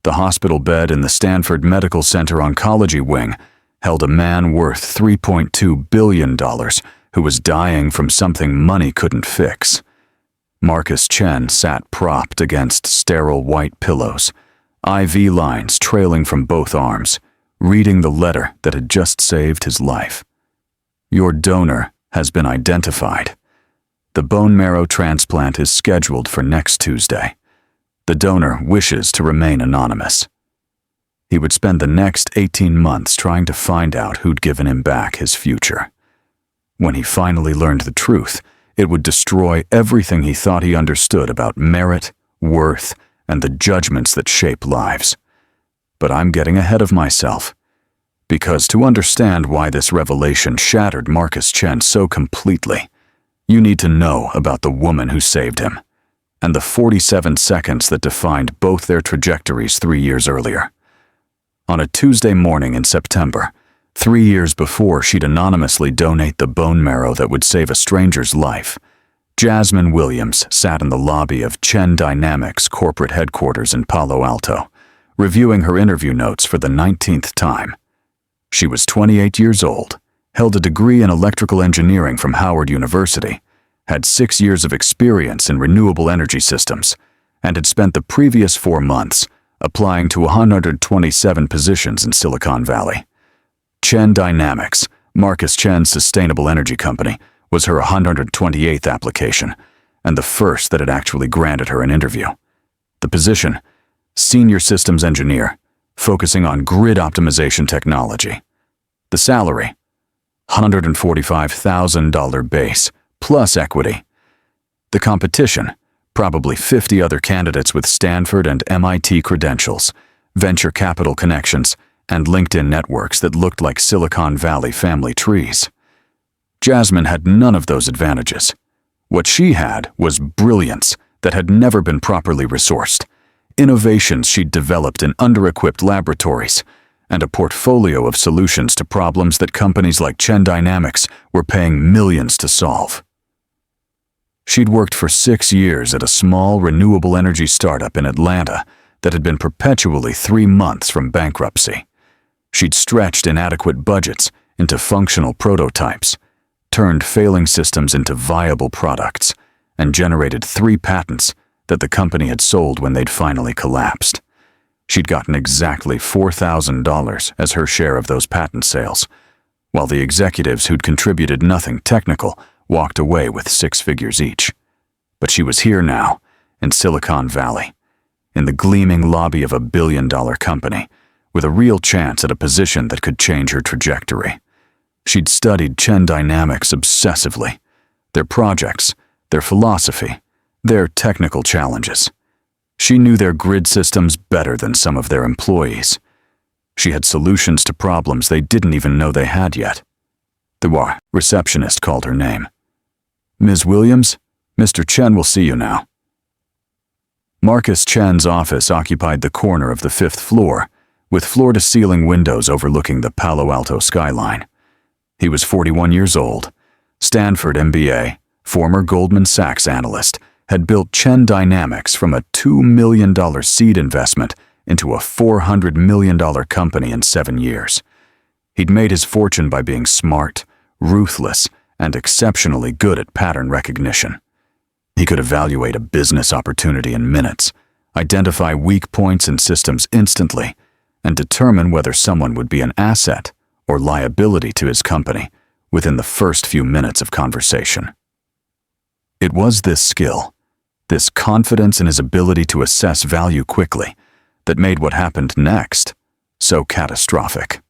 The hospital bed in the Stanford Medical Center Oncology Wing held a man worth $3.2 billion who was dying from something money couldn't fix. Marcus Chen sat propped against sterile white pillows, IV lines trailing from both arms, reading the letter that had just saved his life. Your donor has been identified. The bone marrow transplant is scheduled for next Tuesday. The donor wishes to remain anonymous. He would spend the next 18 months trying to find out who'd given him back his future. When he finally learned the truth, it would destroy everything he thought he understood about merit, worth, and the judgments that shape lives. But I'm getting ahead of myself. Because to understand why this revelation shattered Marcus Chen so completely, you need to know about the woman who saved him, and the 47 seconds that defined both their trajectories 3 years earlier. On a Tuesday morning in September, 3 years before she'd anonymously donate the bone marrow that would save a stranger's life, Jasmine Williams sat in the lobby of Chen Dynamics corporate headquarters in Palo Alto, reviewing her interview notes for the 19th time. She was 28 years old, held a degree in electrical engineering from Howard University, had 6 years of experience in renewable energy systems, and had spent the previous 4 months applying to 127 positions in Silicon Valley. Chen Dynamics, Marcus Chen's sustainable energy company, was her 128th application, and the first that had actually granted her an interview. The position, Senior Systems Engineer, focusing on grid optimization technology. The salary, $145,000 base, plus equity. The competition, probably 50 other candidates with Stanford and MIT credentials, venture capital connections, and LinkedIn networks that looked like Silicon Valley family trees. Jasmine had none of those advantages. What she had was brilliance that had never been properly resourced, innovations she'd developed in under-equipped laboratories, and a portfolio of solutions to problems that companies like Chen Dynamics were paying millions to solve. She'd worked for 6 years at a small renewable energy startup in Atlanta that had been perpetually 3 months from bankruptcy. She'd stretched inadequate budgets into functional prototypes, turned failing systems into viable products, and generated 3 patents that the company had sold when they'd finally collapsed. She'd gotten exactly $4,000 as her share of those patent sales, while the executives who'd contributed nothing technical walked away with 6 figures each. But she was here now, in Silicon Valley, in the gleaming lobby of a billion-dollar company, with a real chance at a position that could change her trajectory. She'd studied Chen Dynamics obsessively, their projects, their philosophy, their technical challenges. She knew their grid systems better than some of their employees. She had solutions to problems they didn't even know they had yet. The receptionist called her name. "Ms. Williams, Mr. Chen will see you now." Marcus Chen's office occupied the corner of the 5th floor, with floor-to-ceiling windows overlooking the Palo Alto skyline. He was 41 years old, Stanford MBA, former Goldman Sachs analyst, had built Chen Dynamics from a $2 million seed investment into a $400 million company in 7 years. He'd made his fortune by being smart, ruthless, and exceptionally good at pattern recognition. He could evaluate a business opportunity in minutes, identify weak points in systems instantly, and determine whether someone would be an asset or liability to his company within the first few minutes of conversation. It was this skill, this confidence in his ability to assess value quickly, that made what happened next so catastrophic.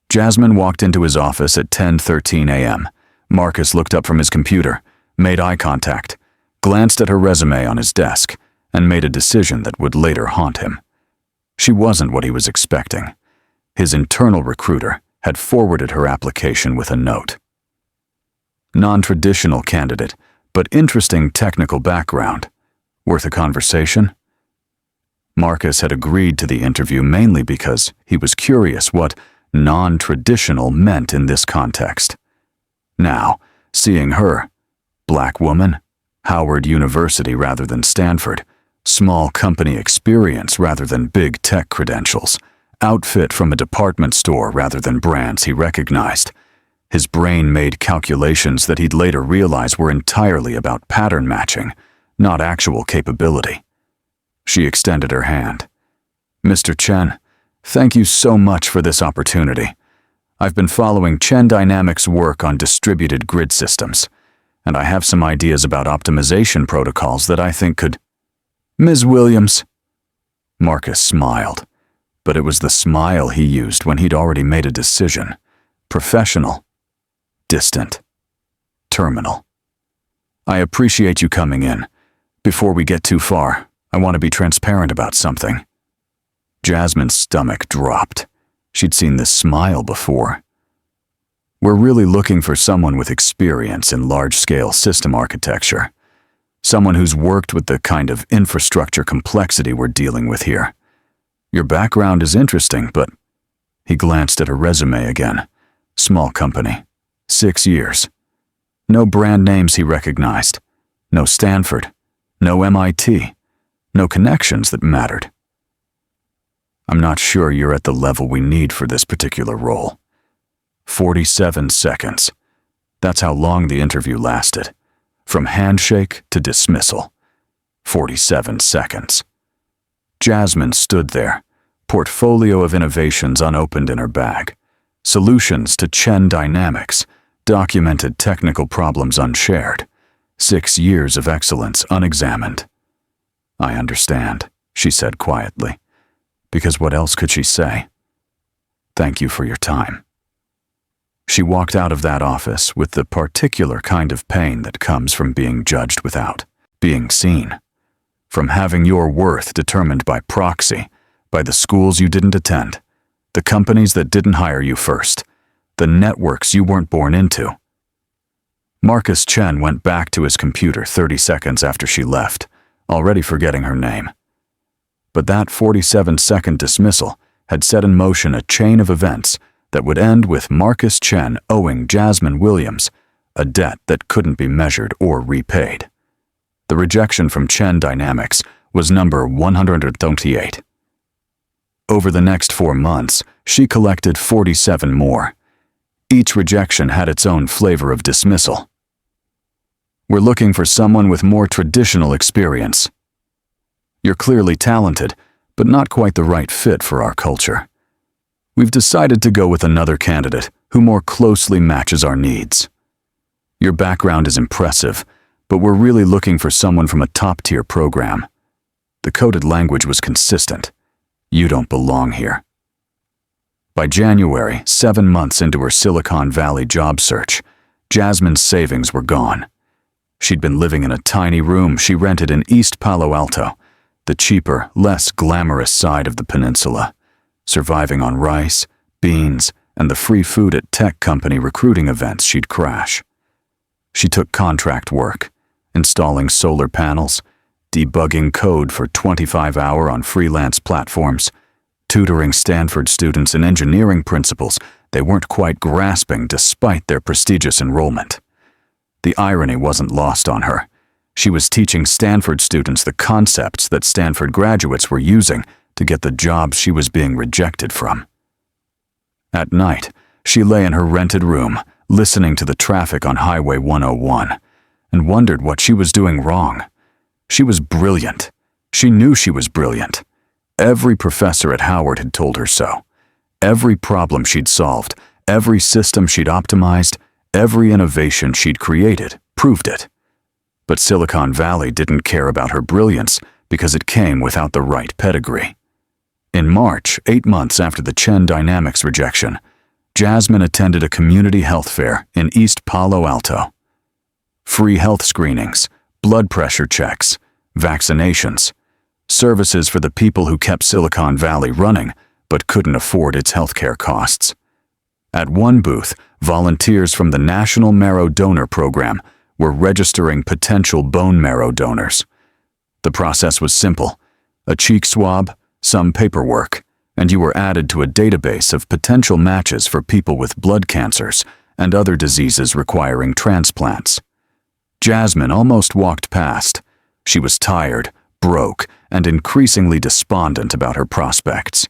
Jasmine walked into his office at 10:13 a.m. Marcus looked up from his computer, made eye contact, glanced at her resume on his desk, and made a decision that would later haunt him. She wasn't what he was expecting. His internal recruiter had forwarded her application with a note. Non-traditional candidate, but interesting technical background. Worth a conversation? Marcus had agreed to the interview mainly because he was curious what non-traditional meant in this context. Now, seeing her, black woman, Howard University rather than Stanford, Small company experience rather than big tech credentials. Outfit from a department store rather than brands he recognized. His brain made calculations that he'd later realize were entirely about pattern matching, not actual capability. She extended her hand. "Mr. Chen, thank you so much for this opportunity. I've been following Chen Dynamics' work on distributed grid systems, and I have some ideas about optimization protocols that I think could—" "Ms. Williams." Marcus smiled, but it was the smile he used when he'd already made a decision. Professional. Distant. Terminal. "I appreciate you coming in. Before we get too far, I want to be transparent about something." Jasmine's stomach dropped. She'd seen this smile before. "We're really looking for someone with experience in large-scale system architecture. Someone who's worked with the kind of infrastructure complexity we're dealing with here. Your background is interesting, but—" He glanced at her resume again. Small company. 6 years. No brand names he recognized. No Stanford. No MIT. No connections that mattered. "I'm not sure you're at the level we need for this particular role." 47 seconds. That's how long the interview lasted. From handshake to dismissal. 47 seconds. Jasmine stood there, portfolio of innovations unopened in her bag. Solutions to Chen Dynamics, documented technical problems unshared. 6 years of excellence unexamined. "I understand," she said quietly, because what else could she say? "Thank you for your time." She walked out of that office with the particular kind of pain that comes from being judged without being seen, from having your worth determined by proxy, by the schools you didn't attend, the companies that didn't hire you first, the networks you weren't born into. Marcus Chen went back to his computer 30 seconds after she left, already forgetting her name. But that 47-second dismissal had set in motion a chain of events that would end with Marcus Chen owing Jasmine Williams a debt that couldn't be measured or repaid. The rejection from Chen Dynamics was number 128. Over the next 4 months, she collected 47 more. Each rejection had its own flavor of dismissal. "We're looking for someone with more traditional experience. You're clearly talented, but not quite the right fit for our culture. We've decided to go with another candidate who more closely matches our needs. Your background is impressive, but we're really looking for someone from a top-tier program." The coded language was consistent. "You don't belong here." By January, 7 months into her Silicon Valley job search, Jasmine's savings were gone. She'd been living in a tiny room she rented in East Palo Alto, the cheaper, less glamorous side of the peninsula, surviving on rice, beans, and the free food at tech company recruiting events she'd crash. She took contract work, installing solar panels, debugging code for 25-hour on freelance platforms, tutoring Stanford students in engineering principles they weren't quite grasping despite their prestigious enrollment. The irony wasn't lost on her. She was teaching Stanford students the concepts that Stanford graduates were using to get the jobs she was being rejected from. At night, she lay in her rented room, listening to the traffic on Highway 101, and wondered what she was doing wrong. She was brilliant. She knew she was brilliant. Every professor at Howard had told her so. Every problem she'd solved, every system she'd optimized, every innovation she'd created proved it. But Silicon Valley didn't care about her brilliance because it came without the right pedigree. In March, 8 months after the Chen Dynamics rejection, Jasmine attended a community health fair in East Palo Alto. Free health screenings, blood pressure checks, vaccinations, services for the people who kept Silicon Valley running but couldn't afford its healthcare costs. At one booth, volunteers from the National Marrow Donor Program were registering potential bone marrow donors. The process was simple: a cheek swab, some paperwork, and you were added to a database of potential matches for people with blood cancers and other diseases requiring transplants. Jasmine almost walked past. She was tired, broke, and increasingly despondent about her prospects.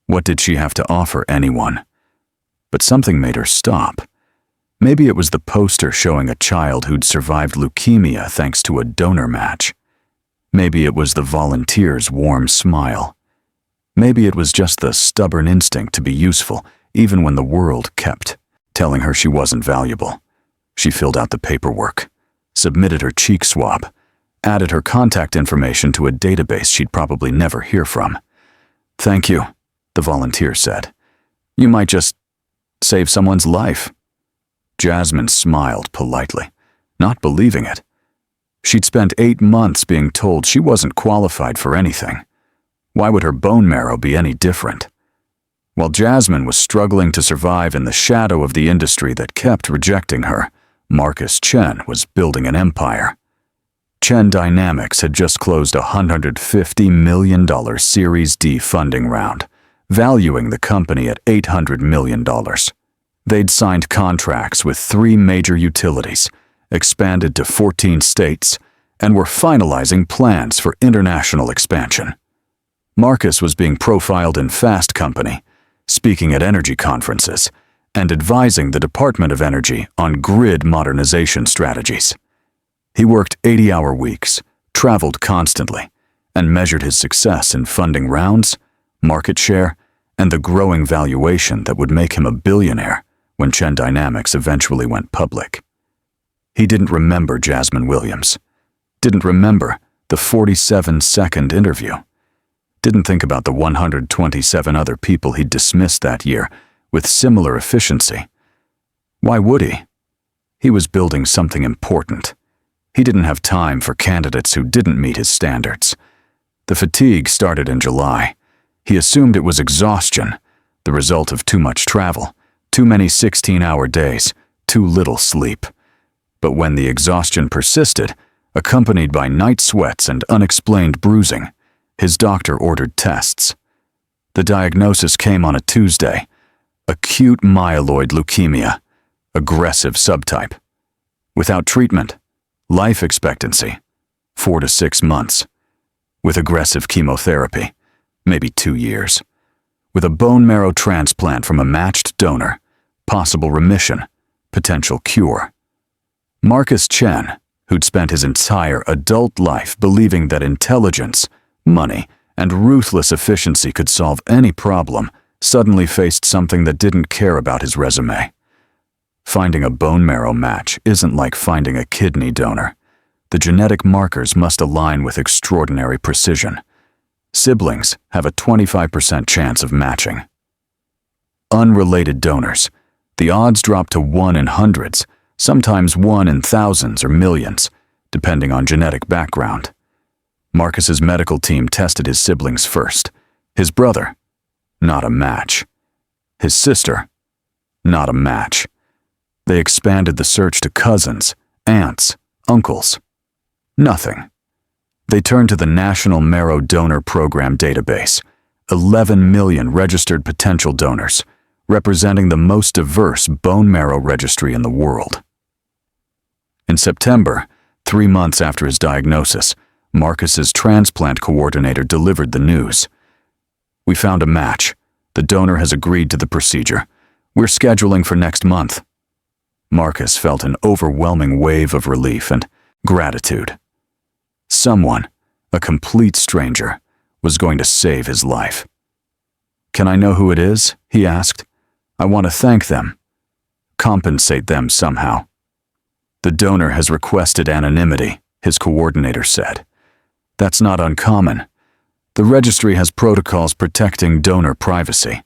What did she have to offer anyone? But something made her stop. Maybe it was the poster showing a child who'd survived leukemia thanks to a donor match. Maybe it was the volunteer's warm smile. Maybe it was just the stubborn instinct to be useful, even when the world kept telling her she wasn't valuable. She filled out the paperwork, submitted her cheek swab, added her contact information to a database she'd probably never hear from. "Thank you," the volunteer said. "You might just save someone's life." Jasmine smiled politely, not believing it. She'd spent 8 months being told she wasn't qualified for anything. Why would her bone marrow be any different? While Jasmine was struggling to survive in the shadow of the industry that kept rejecting her, Marcus Chen was building an empire. Chen Dynamics had just closed a $150 million Series D funding round, valuing the company at $800 million. They'd signed contracts with 3 major utilities, expanded to 14 states, and were finalizing plans for international expansion. Marcus was being profiled in Fast Company, speaking at energy conferences, and advising the Department of Energy on grid modernization strategies. He worked 80-hour weeks, traveled constantly, and measured his success in funding rounds, market share, and the growing valuation that would make him a billionaire when Chen Dynamics eventually went public. He didn't remember Jasmine Williams, didn't remember the 47-second interview, didn't think about the 127 other people he'd dismissed that year with similar efficiency. Why would he? He was building something important. He didn't have time for candidates who didn't meet his standards. The fatigue started in July. He assumed it was exhaustion, the result of too much travel, too many 16-hour days, too little sleep. But when the exhaustion persisted, accompanied by night sweats and unexplained bruising, his doctor ordered tests. The diagnosis came on a Tuesday: acute myeloid leukemia, aggressive subtype. Without treatment, life expectancy, 4 to 6 months. With aggressive chemotherapy, maybe 2 years. With a bone marrow transplant from a matched donor, possible remission, potential cure. Marcus Chen, who'd spent his entire adult life believing that intelligence, money, and ruthless efficiency could solve any problem, suddenly faced something that didn't care about his resume. Finding a bone marrow match isn't like finding a kidney donor. The genetic markers must align with extraordinary precision. Siblings have a 25% chance of matching. Unrelated donors. The odds drop to 1 in hundreds, sometimes 1 in thousands or millions, depending on genetic background. Marcus's medical team tested his siblings first. His brother, not a match. His sister, not a match. They expanded the search to cousins, aunts, uncles. Nothing. They turned to the National Marrow Donor Program database, 11 million registered potential donors, representing the most diverse bone marrow registry in the world. In September, 3 months after his diagnosis, Marcus's transplant coordinator delivered the news. "We found a match. The donor has agreed to the procedure. We're scheduling for next month." Marcus felt an overwhelming wave of relief and gratitude. Someone, a complete stranger, was going to save his life. "Can I know who it is?" he asked. "I want to thank them. Compensate them somehow." "The donor has requested anonymity," his coordinator said. "That's not uncommon. The registry has protocols protecting donor privacy.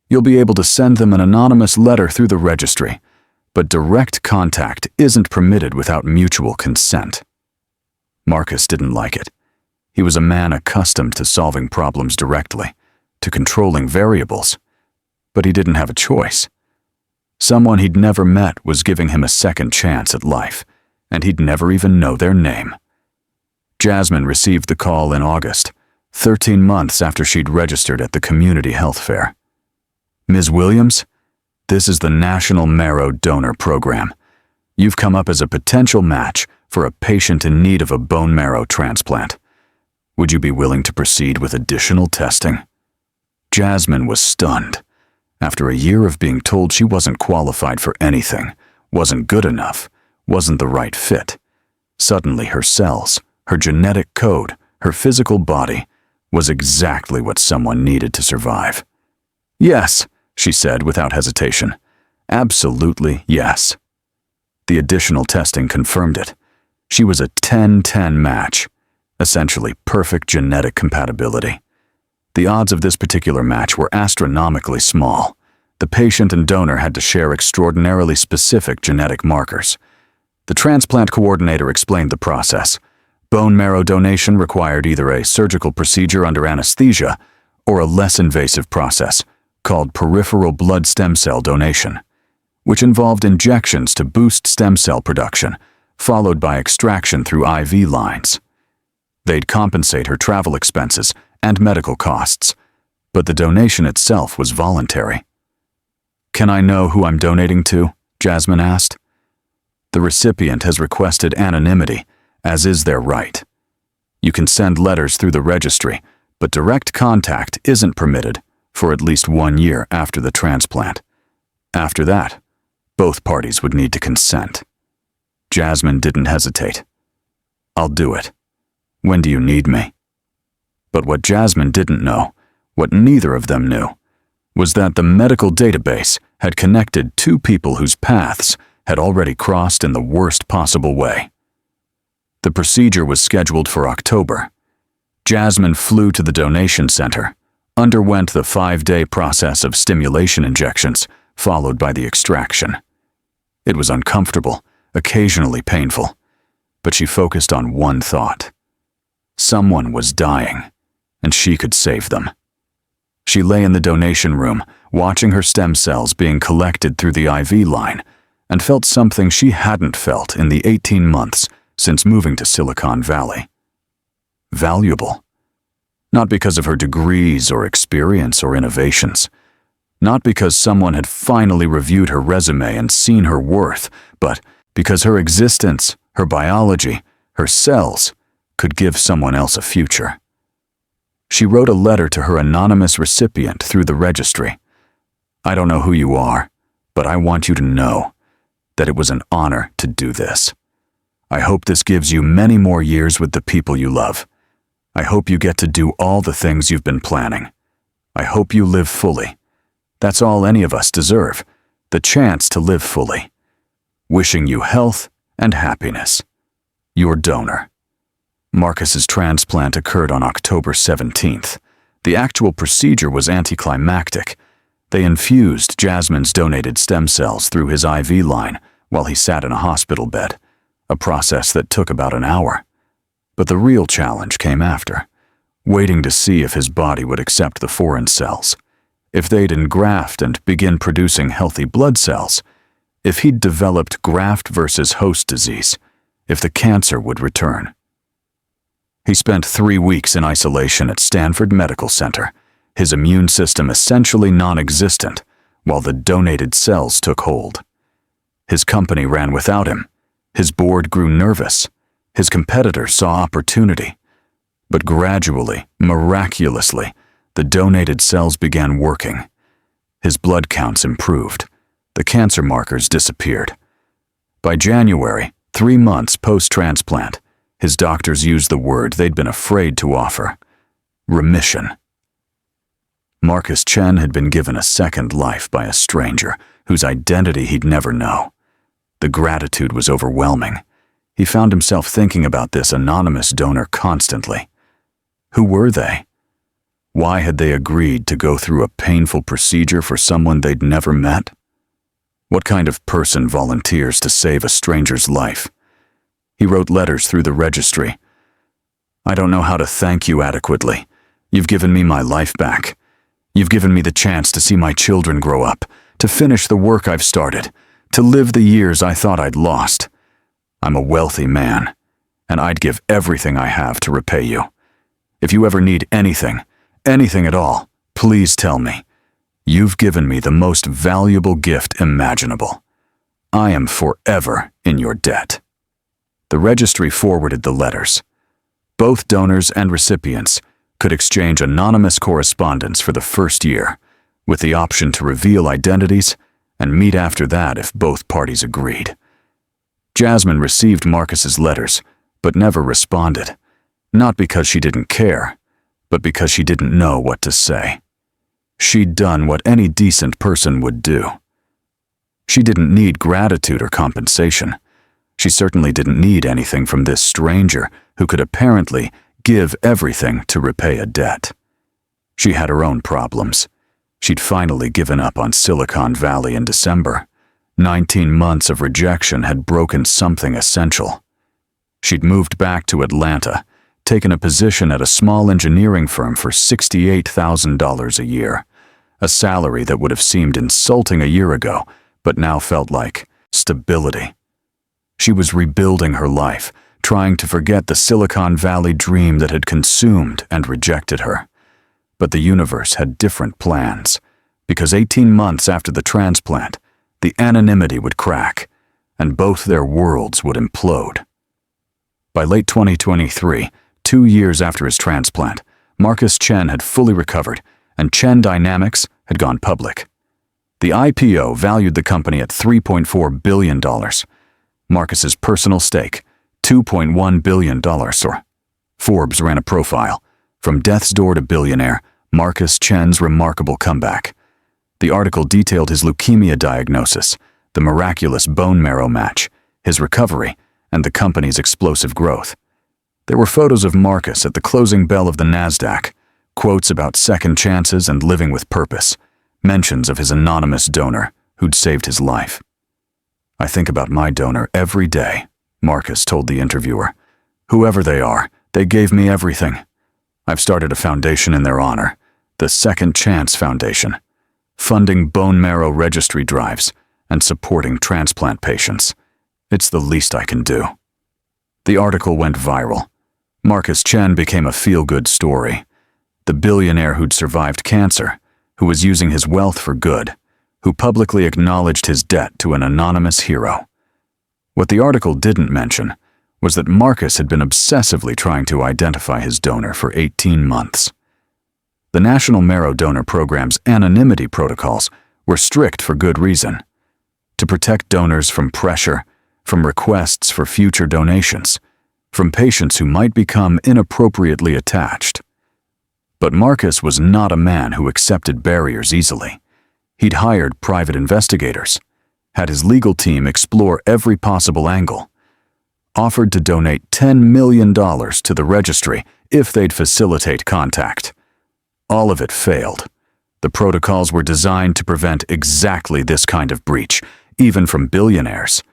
You'll be able to send them an anonymous letter through the registry, but direct contact isn't permitted without mutual consent." Marcus didn't like it. He was a man accustomed to solving problems directly, to controlling variables. But he didn't have a choice. Someone he'd never met was giving him a second chance at life, and he'd never even know their name. Jasmine received the call in August, 13 months after she'd registered at the community health fair. "Ms. Williams, this is the National Marrow Donor Program. You've come up as a potential match for a patient in need of a bone marrow transplant. Would you be willing to proceed with additional testing? Jasmine was stunned. After a year of being told she wasn't qualified for anything, wasn't good enough, wasn't the right fit, suddenly her cells, her genetic code, her physical body was exactly what someone needed to survive. Yes, she said without hesitation. Absolutely yes. The additional testing confirmed it. She was a 10-10 match, essentially perfect genetic compatibility. The odds of this particular match were astronomically small. The patient and donor had to share extraordinarily specific genetic markers. The transplant coordinator explained the process. Bone marrow donation required either a surgical procedure under anesthesia or a less invasive process called peripheral blood stem cell donation, which involved injections to boost stem cell production, followed by extraction through IV lines. They'd compensate her travel expenses and medical costs, but the donation itself was voluntary. "Can I know who I'm donating to?" Jasmine asked. "The recipient has requested anonymity, as is their right. You can send letters through the registry, but direct contact isn't permitted for at least 1 year after the transplant. After that, both parties would need to consent." Jasmine didn't hesitate. "I'll do it. When do you need me?" But what Jasmine didn't know, what neither of them knew, was that the medical database had connected two people whose paths had already crossed in the worst possible way. The procedure was scheduled for October. Jasmine flew to the donation center, underwent the 5-day process of stimulation injections, followed by the extraction. It was uncomfortable, occasionally painful, but she focused on one thought. Someone was dying, and she could save them. She lay in the donation room, watching her stem cells being collected through the IV line, and felt something she hadn't felt in the 18 months since moving to Silicon Valley. Valuable. Not because of her degrees or experience or innovations. Not because someone had finally reviewed her resume and seen her worth, but because her existence, her biology, her cells could give someone else a future. She wrote a letter to her anonymous recipient through the registry. "I don't know who you are, but I want you to know that it was an honor to do this. I hope this gives you many more years with the people you love. I hope you get to do all the things you've been planning. I hope you live fully. That's all any of us deserve, the chance to live fully. Wishing you health and happiness. Your donor." Marcus's transplant occurred on October 17th. The actual procedure was anticlimactic. They infused Jasmine's donated stem cells through his IV line while he sat in a hospital bed, a process that took about an hour. But the real challenge came after, waiting to see if his body would accept the foreign cells, if they'd engraft and begin producing healthy blood cells, if he'd developed graft versus host disease, if the cancer would return. He spent 3 weeks in isolation at Stanford Medical Center, his immune system essentially non-existent, while the donated cells took hold. His company ran without him. His board grew nervous. His competitors saw opportunity. But gradually, miraculously, the donated cells began working. His blood counts improved. The cancer markers disappeared. By January, 3 months post-transplant, his doctors used the word they'd been afraid to offer: remission. Marcus Chen had been given a second life by a stranger whose identity he'd never know. The gratitude was overwhelming. He found himself thinking about this anonymous donor constantly. Who were they? Why had they agreed to go through a painful procedure for someone they'd never met? What kind of person volunteers to save a stranger's life? He wrote letters through the registry. "I don't know how to thank you adequately. You've given me my life back. You've given me the chance to see my children grow up, to finish the work I've started, to live the years I thought I'd lost. I'm a wealthy man, and I'd give everything I have to repay you. If you ever need anything at all, please tell me. You've given me the most valuable gift imaginable. I am forever in your debt." The registry forwarded the letters. Both donors and recipients could exchange anonymous correspondence for the first year, with the option to reveal identities and meet after that if both parties agreed. Jasmine received Marcus's letters, but never responded, not because she didn't care, but because she didn't know what to say. She'd done what any decent person would do. She didn't need gratitude or compensation. She certainly didn't need anything from this stranger who could apparently give everything to repay a debt. She had her own problems. She'd finally given up on Silicon Valley in December. 19 months of rejection had broken something essential. She'd moved back to Atlanta, taken a position at a small engineering firm for $68,000 a year, a salary that would have seemed insulting a year ago, but now felt like stability. She was rebuilding her life, trying to forget the Silicon Valley dream that had consumed and rejected her. But the universe had different plans, because 18 months after the transplant, the anonymity would crack, and both their worlds would implode. By late 2023, 2 years after his transplant, Marcus Chen had fully recovered, and Chen Dynamics had gone public. The IPO valued the company at $3.4 billion. Marcus's personal stake, $2.1 billion. Forbes ran a profile, From Death's Door to Billionaire, Marcus Chen's remarkable comeback. The article detailed his leukemia diagnosis, the miraculous bone marrow match, his recovery, and the company's explosive growth. There were photos of Marcus at the closing bell of the NASDAQ, quotes about second chances and living with purpose, mentions of his anonymous donor who'd saved his life. "I think about my donor every day," Marcus told the interviewer. "Whoever they are, they gave me everything. I've started a foundation in their honor, the Second Chance Foundation, funding bone marrow registry drives and supporting transplant patients. It's the least I can do." The article went viral. Marcus Chen became a feel-good story. The billionaire who'd survived cancer, who was using his wealth for good, who publicly acknowledged his debt to an anonymous hero. What the article didn't mention was that Marcus had been obsessively trying to identify his donor for 18 months. The National Marrow Donor Program's anonymity protocols were strict for good reason: to protect donors from pressure, from requests for future donations, from patients who might become inappropriately attached. But Marcus was not a man who accepted barriers easily. He'd hired private investigators, had his legal team explore every possible angle, offered to donate $10 million to the registry if they'd facilitate contact. All of it failed. The protocols were designed to prevent exactly this kind of breach, even from billionaires.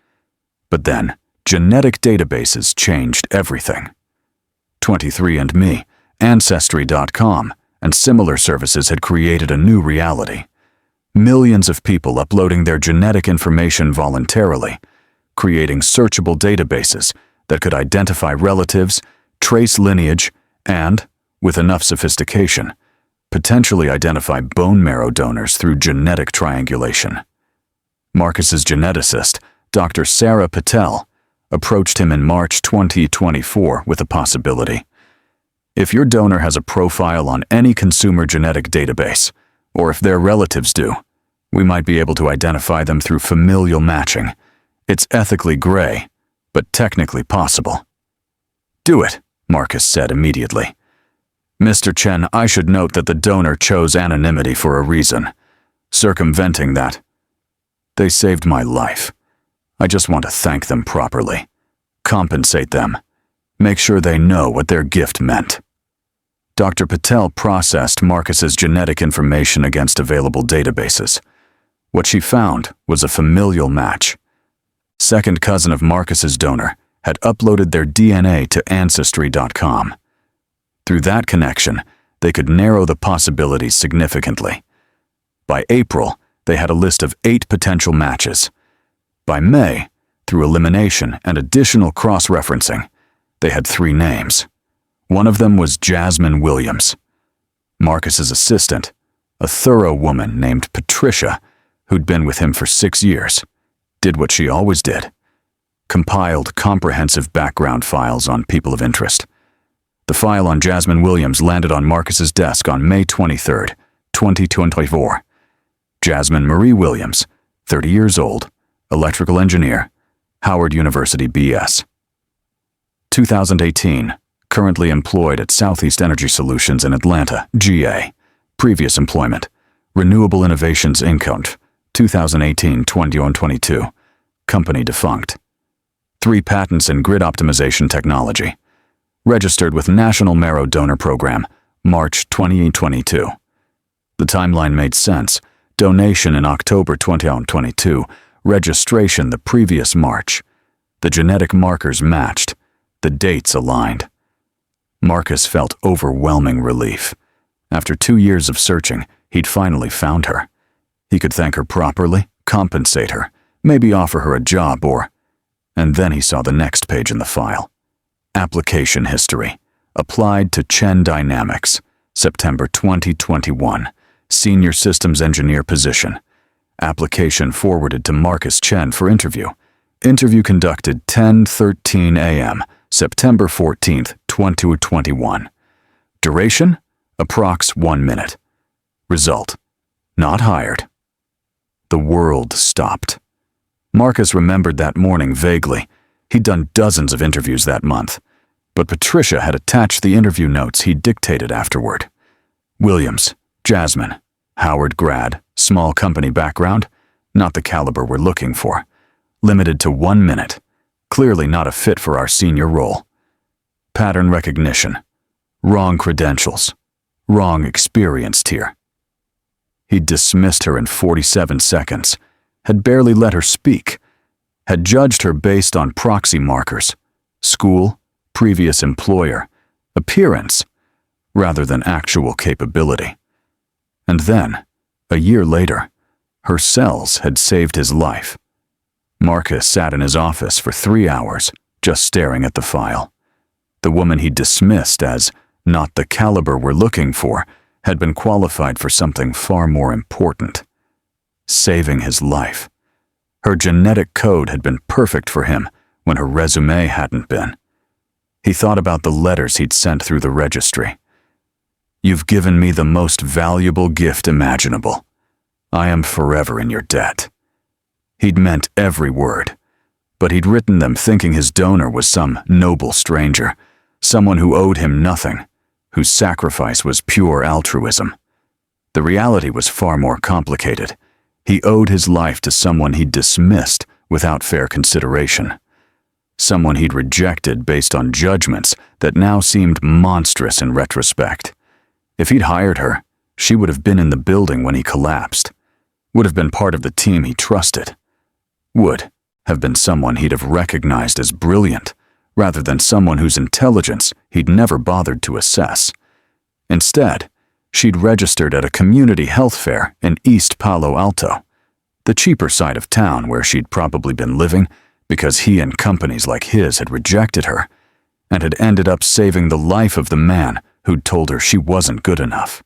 But then, genetic databases changed everything. 23andMe, Ancestry.com, and similar services had created a new reality. Millions of people uploading their genetic information voluntarily, creating searchable databases that could identify relatives, trace lineage, and, with enough sophistication, potentially identify bone marrow donors through genetic triangulation. Marcus's geneticist, Dr. Sarah Patel, approached him in March 2024 with a possibility. "If your donor has a profile on any consumer genetic database, or if their relatives do, we might be able to identify them through familial matching. It's ethically gray, but technically possible." "Do it," Marcus said immediately. "Mr. Chen, I should note that the donor chose anonymity for a reason. Circumventing that, they saved my life. I just want to thank them properly, compensate them, make sure they know what their gift meant." Dr. Patel processed Marcus's genetic information against available databases. What she found was a familial match. Second cousin of Marcus's donor had uploaded their DNA to Ancestry.com. Through that connection, they could narrow the possibilities significantly. By April, they had a list of 8 potential matches. By May, through elimination and additional cross-referencing, they had 3 names. One of them was Jasmine Williams, Marcus's assistant, a thorough woman named Patricia, who'd been with him for 6 years, did what she always did: compiled comprehensive background files on people of interest. The file on Jasmine Williams landed on Marcus's desk on May 23, 2024. Jasmine Marie Williams, 30 years old, electrical engineer, Howard University BS. 2018, currently employed at Southeast Energy Solutions in Atlanta, GA. Previous employment, Renewable Innovations Inc. 2018-21-22. Company defunct. 3 patents in grid optimization technology. Registered with National Marrow Donor Program, March 2022. The timeline made sense. Donation in October 2022. Registration the previous March. The genetic markers matched. The dates aligned. Marcus felt overwhelming relief. After 2 years of searching, he'd finally found her. He could thank her properly, compensate her, maybe offer her a job and then he saw the next page in the file. Application history. Applied to Chen Dynamics, September 2021. Senior Systems Engineer position. Application forwarded to Marcus Chen for interview. Interview conducted 10:13 a.m., September 14, 2021. Duration? Approx 1 minute. Result: not hired. The world stopped. Marcus remembered that morning vaguely. He'd done dozens of interviews that month, but Patricia had attached the interview notes he dictated afterward. Williams, Jasmine, Howard grad, small company background, not the caliber we're looking for. Limited to 1 minute. Clearly not a fit for our senior role. Pattern recognition. Wrong credentials. Wrong experience tier. He'd dismissed her in 47 seconds, had barely let her speak, had judged her based on proxy markers, school, previous employer, appearance, rather than actual capability. And then, a year later, her cells had saved his life. Marcus sat in his office for 3 hours, just staring at the file. The woman he dismissed as not the caliber we're looking for had been qualified for something far more important: saving his life. Her genetic code had been perfect for him when her résumé hadn't been. He thought about the letters he'd sent through the registry. "You've given me the most valuable gift imaginable. I am forever in your debt." He'd meant every word, but he'd written them thinking his donor was some noble stranger, someone who owed him nothing, whose sacrifice was pure altruism. The reality was far more complicated. He owed his life to someone he'd dismissed without fair consideration. Someone he'd rejected based on judgments that now seemed monstrous in retrospect. If he'd hired her, she would have been in the building when he collapsed, would have been part of the team he trusted, would have been someone he'd have recognized as brilliant, rather than someone whose intelligence he'd never bothered to assess. Instead, she'd registered at a community health fair in East Palo Alto, the cheaper side of town where she'd probably been living because he and companies like his had rejected her, and had ended up saving the life of the man who'd told her she wasn't good enough.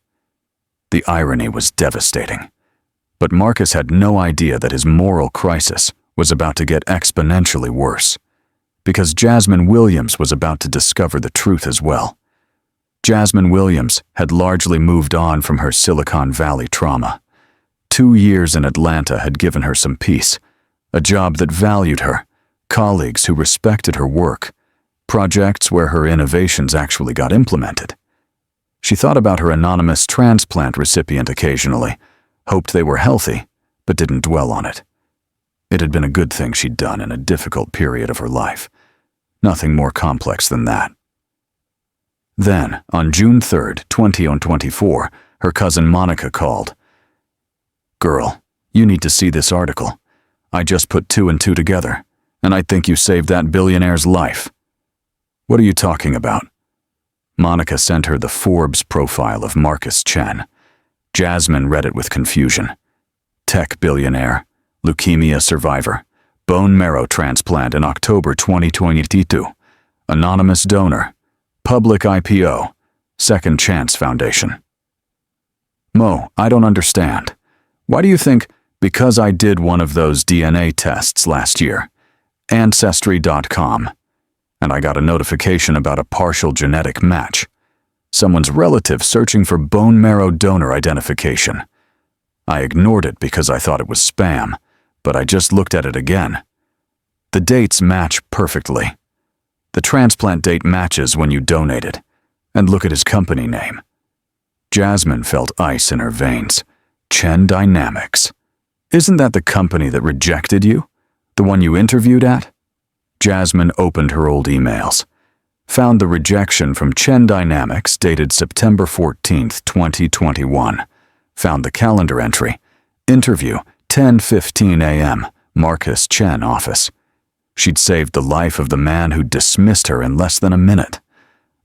The irony was devastating, but Marcus had no idea that his moral crisis was about to get exponentially worse, because Jasmine Williams was about to discover the truth as well. Jasmine Williams had largely moved on from her Silicon Valley trauma. 2 years in Atlanta had given her some peace, a job that valued her, colleagues who respected her work, projects where her innovations actually got implemented. She thought about her anonymous transplant recipient occasionally, hoped they were healthy, but didn't dwell on it. It had been a good thing she'd done in a difficult period of her life. Nothing more complex than that. Then, on June 3, 2024, her cousin Monica called. "Girl, you need to see this article. I just put 2 and 2 together, and I think you saved that billionaire's life." "What are you talking about?" Monica sent her the Forbes profile of Marcus Chen. Jasmine read it with confusion. Tech billionaire, leukemia survivor, bone marrow transplant in October 2022, anonymous donor, public IPO, Second Chance Foundation. "Mo, I don't understand. Why do you think, because I did one of those DNA tests last year? Ancestry.com. and I got a notification about a partial genetic match. Someone's relative searching for bone marrow donor identification. I ignored it because I thought it was spam, but I just looked at it again. The dates match perfectly. The transplant date matches when you donated. And look at his company name. Jasmine felt ice in her veins. Chen Dynamics. Isn't that the company that rejected you? The one you interviewed at? Jasmine opened her old emails. Found the rejection from Chen Dynamics dated September 14th, 2021. Found the calendar entry. Interview, 10:15 a.m., Marcus Chen office. She'd saved the life of the man who'd dismissed her in less than a minute.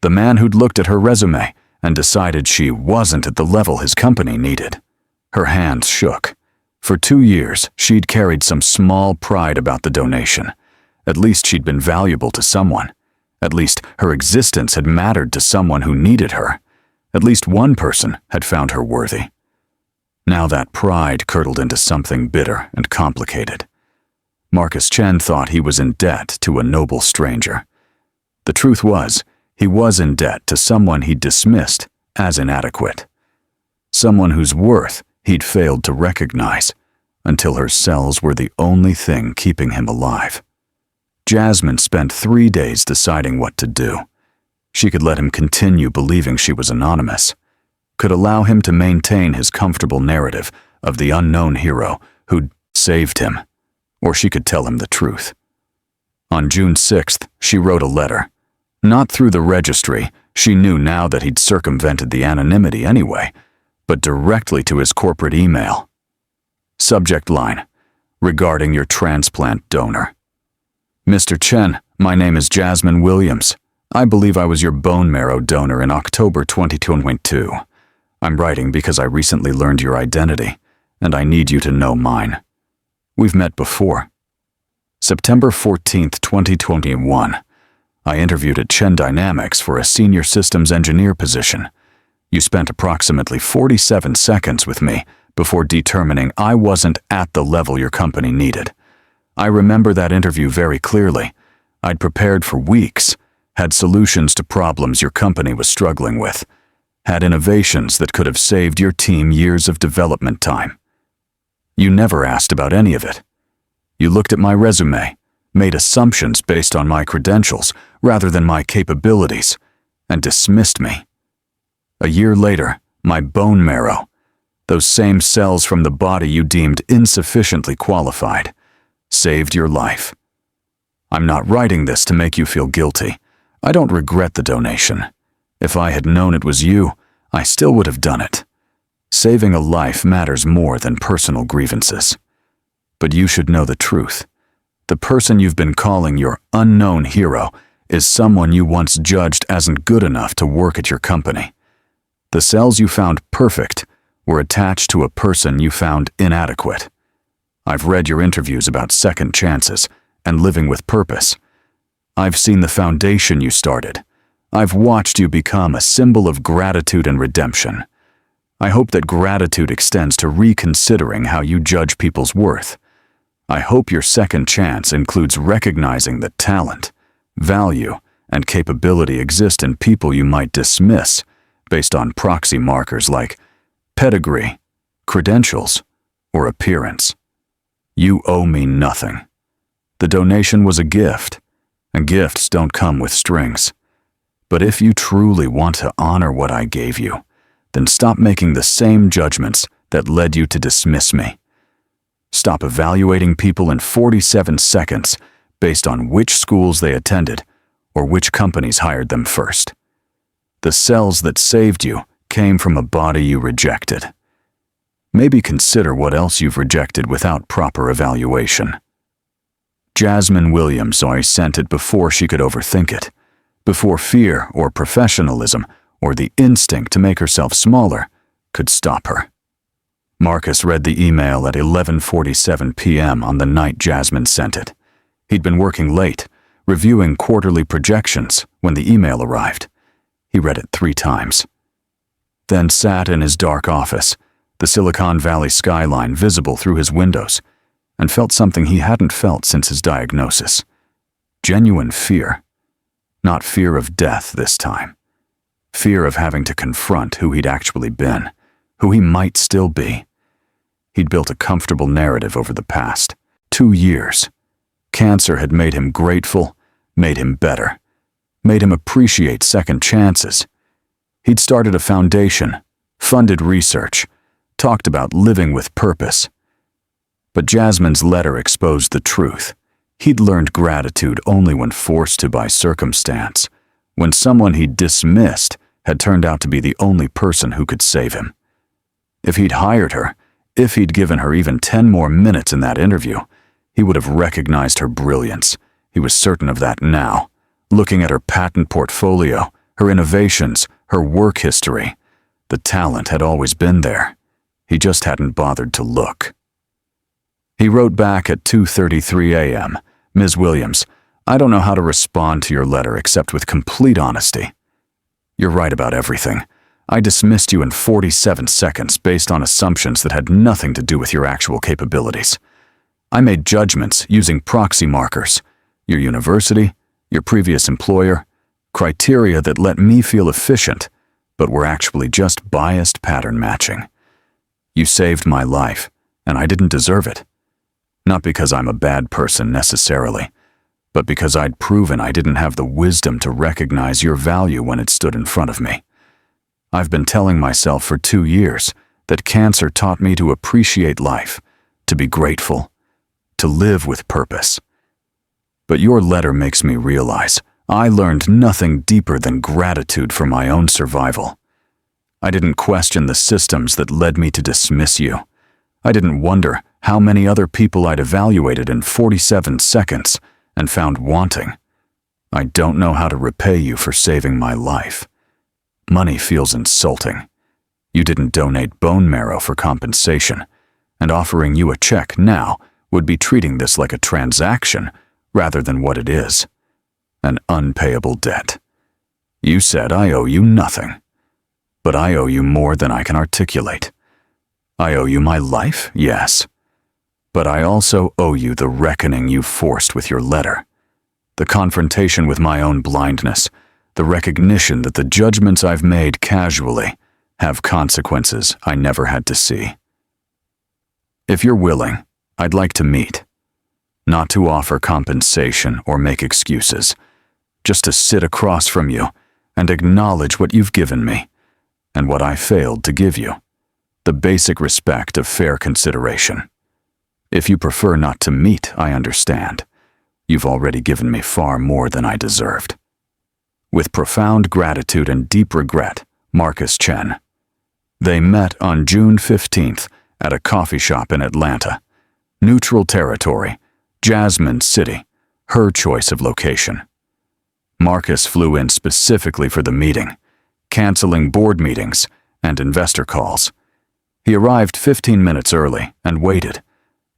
The man who'd looked at her resume and decided she wasn't at the level his company needed. Her hands shook. For 2 years, she'd carried some small pride about the donation. At least she'd been valuable to someone. At least her existence had mattered to someone who needed her. At least one person had found her worthy. Now that pride curdled into something bitter and complicated. Marcus Chen thought he was in debt to a noble stranger. The truth was, he was in debt to someone he'd dismissed as inadequate. Someone whose worth he'd failed to recognize until her cells were the only thing keeping him alive. Jasmine spent 3 days deciding what to do. She could let him continue believing she was anonymous, could allow him to maintain his comfortable narrative of the unknown hero who'd saved him, or she could tell him the truth. On June 6th, she wrote a letter. Not through the registry, she knew now that he'd circumvented the anonymity anyway, but directly to his corporate email. Subject line, regarding your transplant donor. Mr. Chen, my name is Jasmine Williams. I believe I was your bone marrow donor in October 2022. I'm writing because I recently learned your identity, and I need you to know mine. We've met before. September 14th, 2021. I interviewed at Chen Dynamics for a senior systems engineer position. You spent approximately 47 seconds with me before determining I wasn't at the level your company needed. I remember that interview very clearly. I'd prepared for weeks, had solutions to problems your company was struggling with, had innovations that could have saved your team years of development time. You never asked about any of it. You looked at my resume, made assumptions based on my credentials rather than my capabilities, and dismissed me. A year later, my bone marrow, those same cells from the body you deemed insufficiently qualified, saved your life. I'm not writing this to make you feel guilty. I don't regret the donation. If I had known it was you, I still would have done it. Saving a life matters more than personal grievances. But you should know the truth. The person you've been calling your unknown hero is someone you once judged asn't good enough to work at your company. The cells you found perfect were attached to a person you found inadequate. I've read your interviews about second chances and living with purpose. I've seen the foundation you started. I've watched you become a symbol of gratitude and redemption. I hope that gratitude extends to reconsidering how you judge people's worth. I hope your second chance includes recognizing that talent, value, and capability exist in people you might dismiss based on proxy markers like pedigree, credentials, or appearance. You owe me nothing. The donation was a gift, and gifts don't come with strings. But if you truly want to honor what I gave you, then stop making the same judgments that led you to dismiss me. Stop evaluating people in 47 seconds based on which schools they attended or which companies hired them first. The cells that saved you came from a body you rejected. Maybe consider what else you've rejected without proper evaluation. Jasmine Williams always sent it before she could overthink it, before fear or professionalism or the instinct to make herself smaller could stop her. Marcus read the email at 11:47 p.m. on the night Jasmine sent it. He'd been working late, reviewing quarterly projections when the email arrived. He read it 3 times. Then sat in his dark office, the Silicon Valley skyline visible through his windows, and felt something he hadn't felt since his diagnosis. Genuine fear. Not fear of death this time. Fear of having to confront who he'd actually been, who he might still be. He'd built a comfortable narrative over the past 2 years. Cancer had made him grateful, made him better, made him appreciate second chances. He'd started a foundation, funded research, talked about living with purpose. But Jasmine's letter exposed the truth. He'd learned gratitude only when forced to by circumstance, when someone he'd dismissed had turned out to be the only person who could save him. If he'd hired her, if he'd given her even 10 more minutes in that interview, he would have recognized her brilliance. He was certain of that now, looking at her patent portfolio, her innovations, her work history. The talent had always been there. He just hadn't bothered to look. He wrote back at 2:33 a.m., "Ms. Williams, I don't know how to respond to your letter except with complete honesty. You're right about everything. I dismissed you in 47 seconds based on assumptions that had nothing to do with your actual capabilities. I made judgments using proxy markers, your university, your previous employer, criteria that let me feel efficient, but were actually just biased pattern matching. You saved my life, and I didn't deserve it. Not because I'm a bad person necessarily, but because I'd proven I didn't have the wisdom to recognize your value when it stood in front of me. I've been telling myself for 2 years that cancer taught me to appreciate life, to be grateful, to live with purpose. But your letter makes me realize I learned nothing deeper than gratitude for my own survival. I didn't question the systems that led me to dismiss you. I didn't wonder how many other people I'd evaluated in 47 seconds and found wanting. I don't know how to repay you for saving my life. Money feels insulting. You didn't donate bone marrow for compensation, and offering you a check now would be treating this like a transaction rather than what it is, an unpayable debt. You said I owe you nothing, but I owe you more than I can articulate. I owe you my life, yes, but I also owe you the reckoning you forced with your letter, the confrontation with my own blindness, the recognition that the judgments I've made casually have consequences I never had to see. If you're willing, I'd like to meet, not to offer compensation or make excuses, just to sit across from you and acknowledge what you've given me and what I failed to give you, the basic respect of fair consideration. If you prefer not to meet, I understand. You've already given me far more than I deserved. With profound gratitude and deep regret, Marcus Chen." They met on June 15th at a coffee shop in Atlanta. Neutral territory, Jasmine City, her choice of location. Marcus flew in specifically for the meeting, canceling board meetings and investor calls. He arrived 15 minutes early and waited,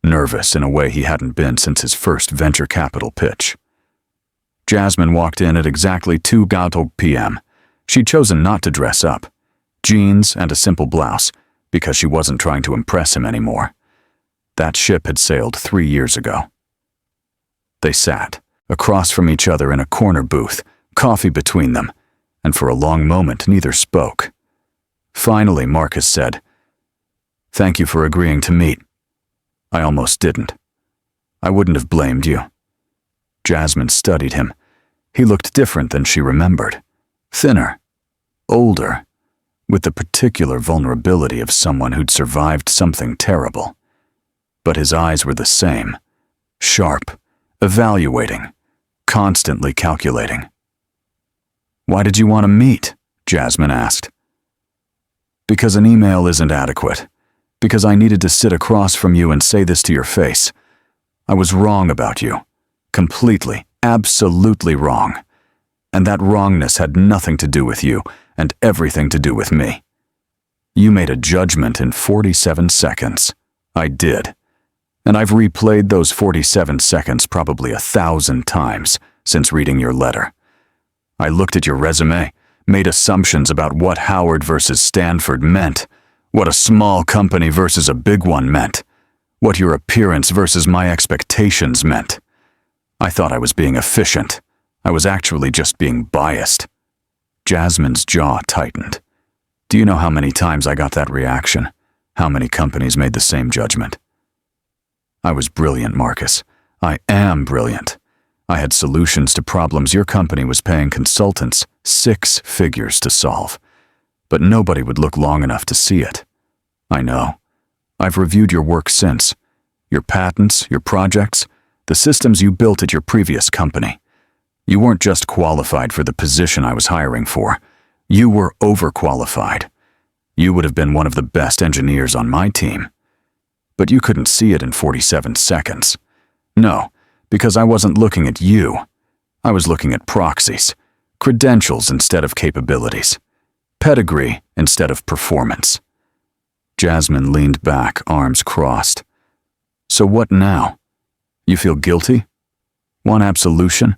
nervous in a way he hadn't been since his first venture capital pitch. Jasmine walked in at exactly 2:00 p.m. She'd chosen not to dress up, jeans and a simple blouse, because she wasn't trying to impress him anymore. That ship had sailed 3 years ago. They sat, across from each other in a corner booth, coffee between them, and for a long moment neither spoke. Finally, Marcus said, "Thank you for agreeing to meet. I almost didn't. I wouldn't have blamed you." Jasmine studied him. He looked different than she remembered. Thinner, older, with the particular vulnerability of someone who'd survived something terrible. But his eyes were the same, sharp, evaluating, constantly calculating. "Why did you want to meet?" Jasmine asked. "Because an email isn't adequate. Because I needed to sit across from you and say this to your face. I was wrong about you. Completely, absolutely wrong. And that wrongness had nothing to do with you and everything to do with me. You made a judgment in 47 seconds. I did. And I've replayed those 47 seconds probably 1,000 times since reading your letter. I looked at your resume, made assumptions about what Howard versus Stanford meant, what a small company versus a big one meant, what your appearance versus my expectations meant. I thought I was being efficient. I was actually just being biased. Jasmine's jaw tightened. Do you know how many times I got that reaction? How many companies made the same judgment? I was brilliant, Marcus. I am brilliant. I had solutions to problems your company was paying consultants 6 figures to solve. But nobody would look long enough to see it. I know. I've reviewed your work since. Your patents, your projects, the systems you built at your previous company. You weren't just qualified for the position I was hiring for. You were overqualified. You would have been one of the best engineers on my team. But you couldn't see it in 47 seconds. No, because I wasn't looking at you. I was looking at proxies, credentials instead of capabilities, pedigree instead of performance. Jasmine leaned back, arms crossed. So what now? You feel guilty? Want absolution?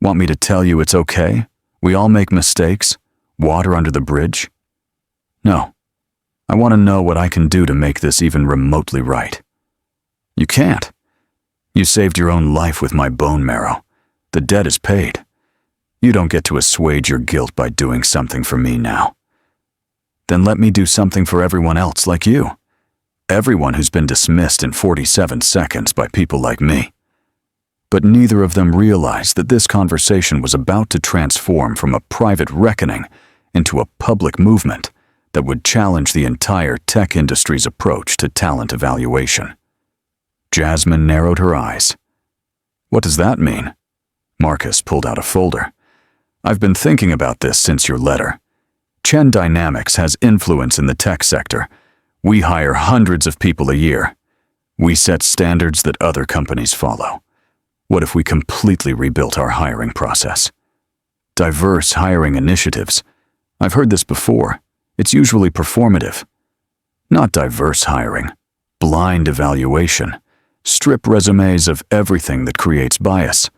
Want me to tell you it's okay? We all make mistakes? Water under the bridge? No. I want to know what I can do to make this even remotely right. You can't. You saved your own life with my bone marrow. The debt is paid. You don't get to assuage your guilt by doing something for me now. Then let me do something for everyone else like you. Everyone who's been dismissed in 47 seconds by people like me. But neither of them realized that this conversation was about to transform from a private reckoning into a public movement that would challenge the entire tech industry's approach to talent evaluation. Jasmine narrowed her eyes. What does that mean? Marcus pulled out a folder. I've been thinking about this since your letter. Chen Dynamics has influence in the tech sector. We hire hundreds of people a year. We set standards that other companies follow. What if we completely rebuilt our hiring process? Diverse hiring initiatives. I've heard this before. It's usually performative. Not diverse hiring. Blind evaluation. Strip resumes of everything that creates bias.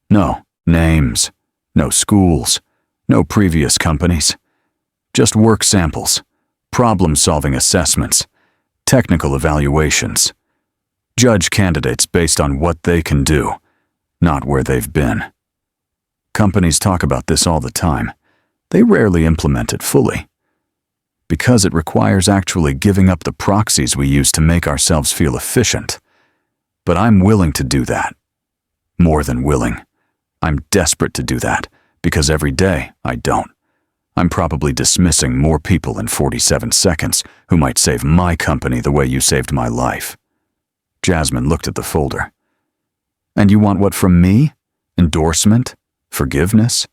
No names, no schools, no previous companies. Just work samples, problem-solving assessments, technical evaluations. Judge candidates based on what they can do, not where they've been. Companies talk about this all the time. They rarely implement it fully. Because it requires actually giving up the proxies we use to make ourselves feel efficient. But I'm willing to do that. More than willing. I'm desperate to do that, because every day I don't. I'm probably dismissing more people in 47 seconds who might save my company the way you saved my life. Jasmine looked at the folder. And you want what from me? Endorsement? Forgiveness?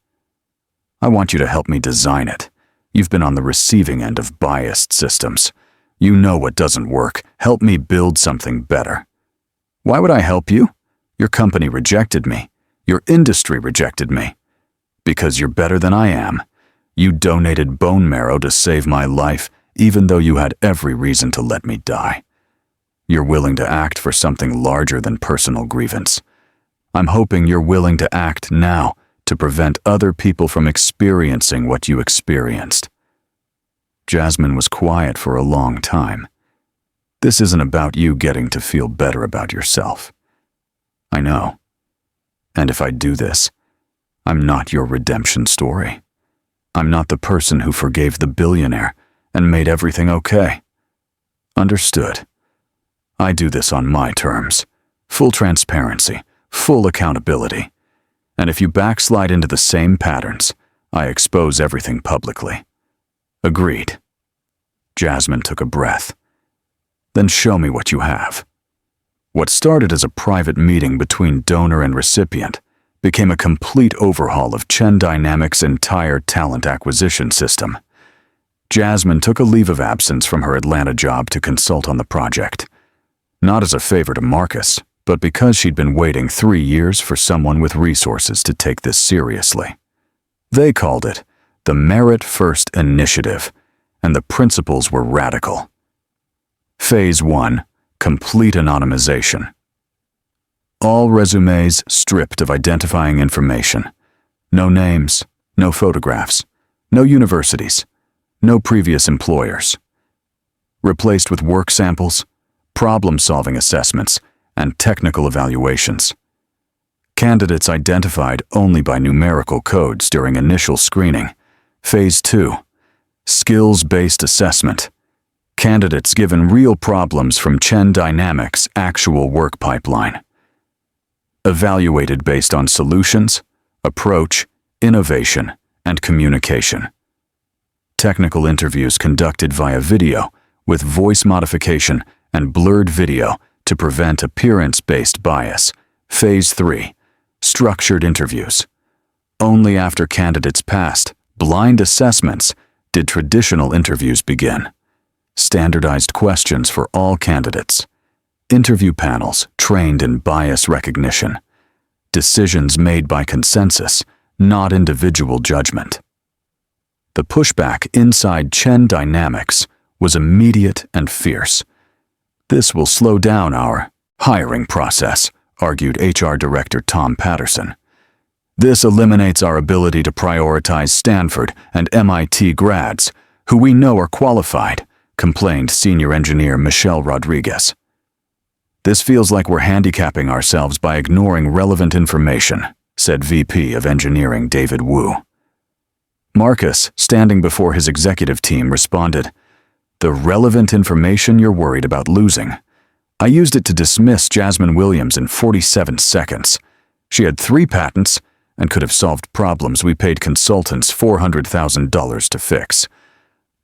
I want you to help me design it. You've been on the receiving end of biased systems. You know what doesn't work. Help me build something better. Why would I help you? Your company rejected me. Your industry rejected me. Because you're better than I am. You donated bone marrow to save my life, even though you had every reason to let me die. You're willing to act for something larger than personal grievance. I'm hoping you're willing to act now to prevent other people from experiencing what you experienced. Jasmine was quiet for a long time. This isn't about you getting to feel better about yourself. I know. And if I do this, I'm not your redemption story. I'm not the person who forgave the billionaire and made everything okay. Understood. I do this on my terms. Full transparency, full accountability. And if you backslide into the same patterns, I expose everything publicly. Agreed. Jasmine took a breath. Then show me what you have. What started as a private meeting between donor and recipient became a complete overhaul of Chen Dynamics' entire talent acquisition system. Jasmine took a leave of absence from her Atlanta job to consult on the project. Not as a favor to Marcus, but because she'd been waiting 3 years for someone with resources to take this seriously. They called it the Merit First Initiative, and the principles were radical. Phase 1, complete anonymization. All resumes stripped of identifying information. No names, no photographs, no universities, no previous employers. Replaced with work samples, problem-solving assessments, and technical evaluations. Candidates identified only by numerical codes during initial screening. Phase 2. Skills-based assessment. Candidates given real problems from Chen Dynamics' actual work pipeline. Evaluated based on solutions, approach, innovation, and communication. Technical interviews conducted via video with voice modification and blurred video to prevent appearance-based bias. Phase 3. Structured interviews. Only after candidates passed blind assessments did traditional interviews begin. Standardized questions for all candidates. Interview panels trained in bias recognition. Decisions made by consensus, not individual judgment. The pushback inside Chen Dynamics was immediate and fierce. This will slow down our hiring process, argued HR Director Tom Patterson. This eliminates our ability to prioritize Stanford and MIT grads, who we know are qualified, complained senior engineer Michelle Rodriguez. This feels like we're handicapping ourselves by ignoring relevant information, said VP of Engineering David Wu. Marcus, standing before his executive team, responded, "The relevant information you're worried about losing. I used it to dismiss Jasmine Williams in 47 seconds. She had 3 patents and could have solved problems we paid consultants $400,000 to fix.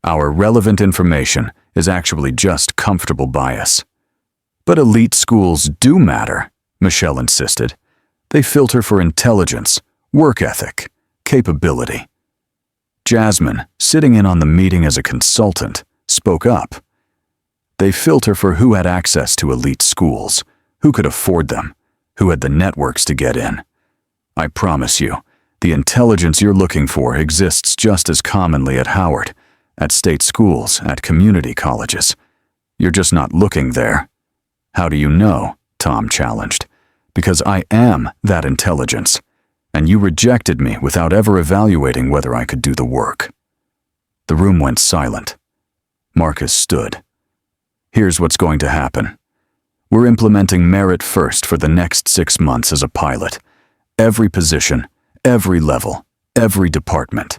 Our relevant information is actually just comfortable bias." "But elite schools do matter," Michelle insisted. "They filter for intelligence, work ethic, capability." Jasmine, sitting in on the meeting as a consultant, spoke up. "They filter for who had access to elite schools, who could afford them, who had the networks to get in. I promise you, the intelligence you're looking for exists just as commonly at Howard, at state schools, at community colleges. You're just not looking there." "How do you know?" Tom challenged. "Because I am that intelligence, and you rejected me without ever evaluating whether I could do the work." The room went silent. Marcus stood. "Here's what's going to happen. We're implementing merit first for the next 6 months as a pilot. Every position, every level, every department.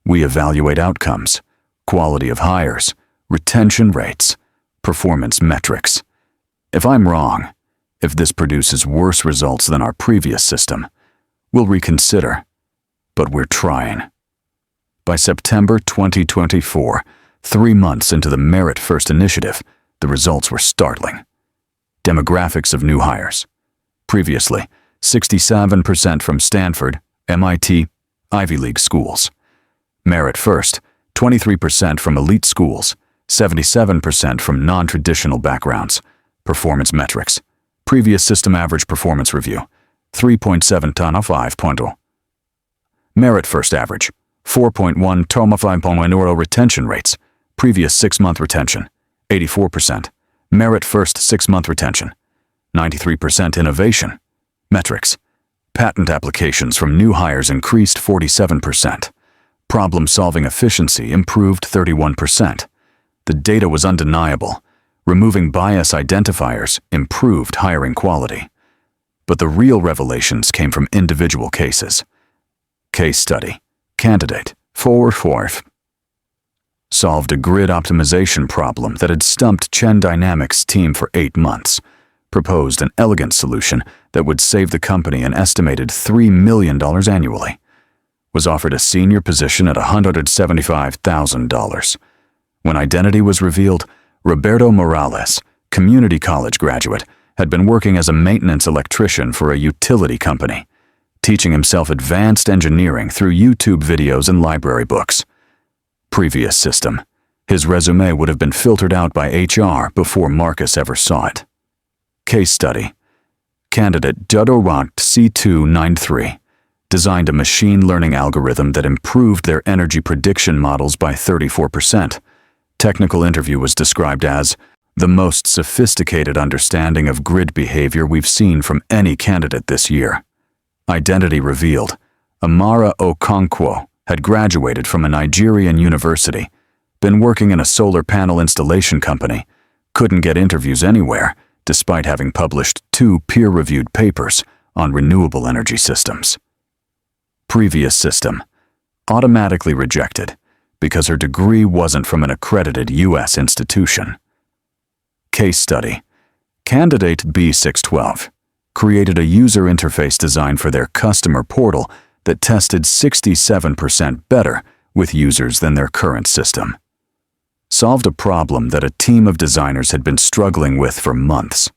We evaluate outcomes, quality of hires, retention rates, performance metrics. If I'm wrong, if this produces worse results than our previous system, we'll reconsider. But we're trying." By September 2024, 3 months into the Merit First initiative, the results were startling. Demographics of new hires. Previously, 67% from Stanford, MIT, Ivy League schools. Merit First, 23% from elite schools, 77% from non-traditional backgrounds. Performance metrics. Previous system average performance review, 3.7 ton of 5.0. Merit First average, 4.1 ton of 5.0 retention rates. Previous 6-month retention, 84%. Merit First 6-month retention, 93% innovation. Metrics. Patent applications from new hires increased 47%. Problem-solving efficiency improved 31%. The data was undeniable. Removing bias identifiers improved hiring quality. But the real revelations came from individual cases. Case study. Candidate 4 solved a grid optimization problem that had stumped Chen Dynamics' team for 8 months. Proposed an elegant solution that would save the company an estimated $3 million annually. Was offered a senior position at $175,000. When identity was revealed, Roberto Morales, community college graduate, had been working as a maintenance electrician for a utility company, teaching himself advanced engineering through YouTube videos and library books. Previous system. His resume would have been filtered out by HR before Marcus ever saw it. Case study. Candidate Dudorant C293 designed a machine learning algorithm that improved their energy prediction models by 34%. Technical interview was described as the most sophisticated understanding of grid behavior we've seen from any candidate this year. Identity revealed. Amara Okonkwo had graduated from a Nigerian university, been working in a solar panel installation company, couldn't get interviews anywhere, despite having published 2 peer-reviewed papers, on renewable energy systems. Previous system, automatically rejected because her degree wasn't from an accredited U.S. institution. Case study, candidate B612 created a user interface design for their customer portal that tested 67% better with users than their current system. Solved a problem that a team of designers had been struggling with for months.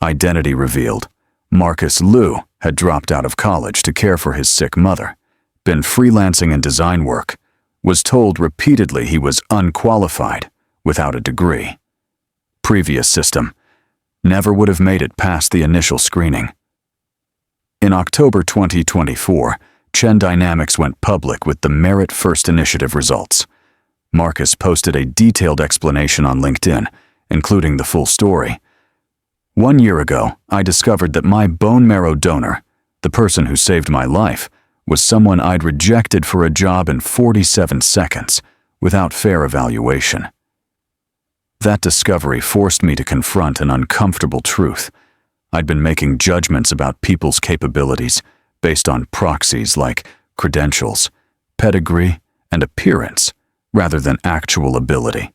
Identity revealed, Marcus Liu had dropped out of college to care for his sick mother, been freelancing in design work, was told repeatedly he was unqualified, without a degree. Previous system, never would have made it past the initial screening. In October 2024, Chen Dynamics went public with the Merit First Initiative results. Marcus posted a detailed explanation on LinkedIn, including the full story. 1 year ago, I discovered that my bone marrow donor, the person who saved my life, was someone I'd rejected for a job in 47 seconds, without fair evaluation. That discovery forced me to confront an uncomfortable truth. I'd been making judgments about people's capabilities based on proxies like credentials, pedigree, and appearance, rather than actual ability.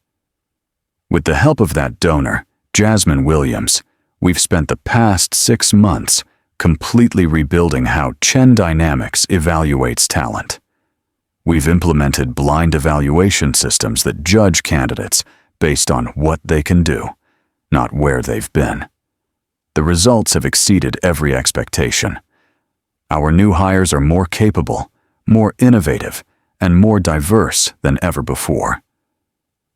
With the help of that donor, Jasmine Williams, we've spent the past 6 months completely rebuilding how Chen Dynamics evaluates talent. We've implemented blind evaluation systems that judge candidates based on what they can do, not where they've been. The results have exceeded every expectation. Our new hires are more capable, more innovative, and more diverse than ever before.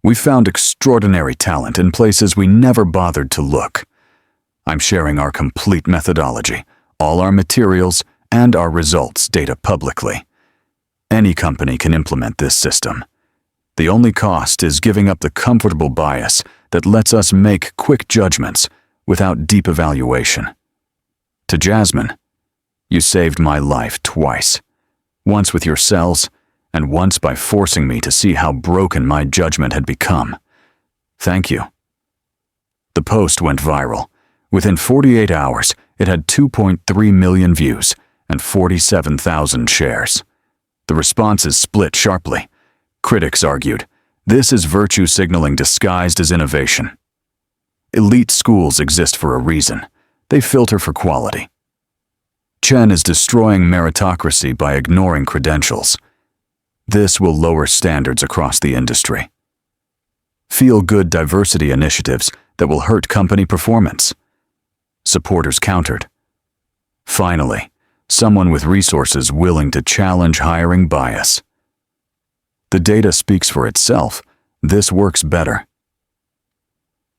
We found extraordinary talent in places we never bothered to look. I'm sharing our complete methodology, all our materials, and our results data publicly. Any company can implement this system. The only cost is giving up the comfortable bias that lets us make quick judgments without deep evaluation. To Jasmine, you saved my life twice, once with your cells, and once by forcing me to see how broken my judgment had become. Thank you. The post went viral. Within 48 hours, it had 2.3 million views and 47,000 shares. The responses split sharply. Critics argued, this is virtue signaling disguised as innovation. Elite schools exist for a reason. They filter for quality. Chen is destroying meritocracy by ignoring credentials. This will lower standards across the industry. Feel-good diversity initiatives that will hurt company performance. Supporters countered. Finally, someone with resources willing to challenge hiring bias. The data speaks for itself. This works better.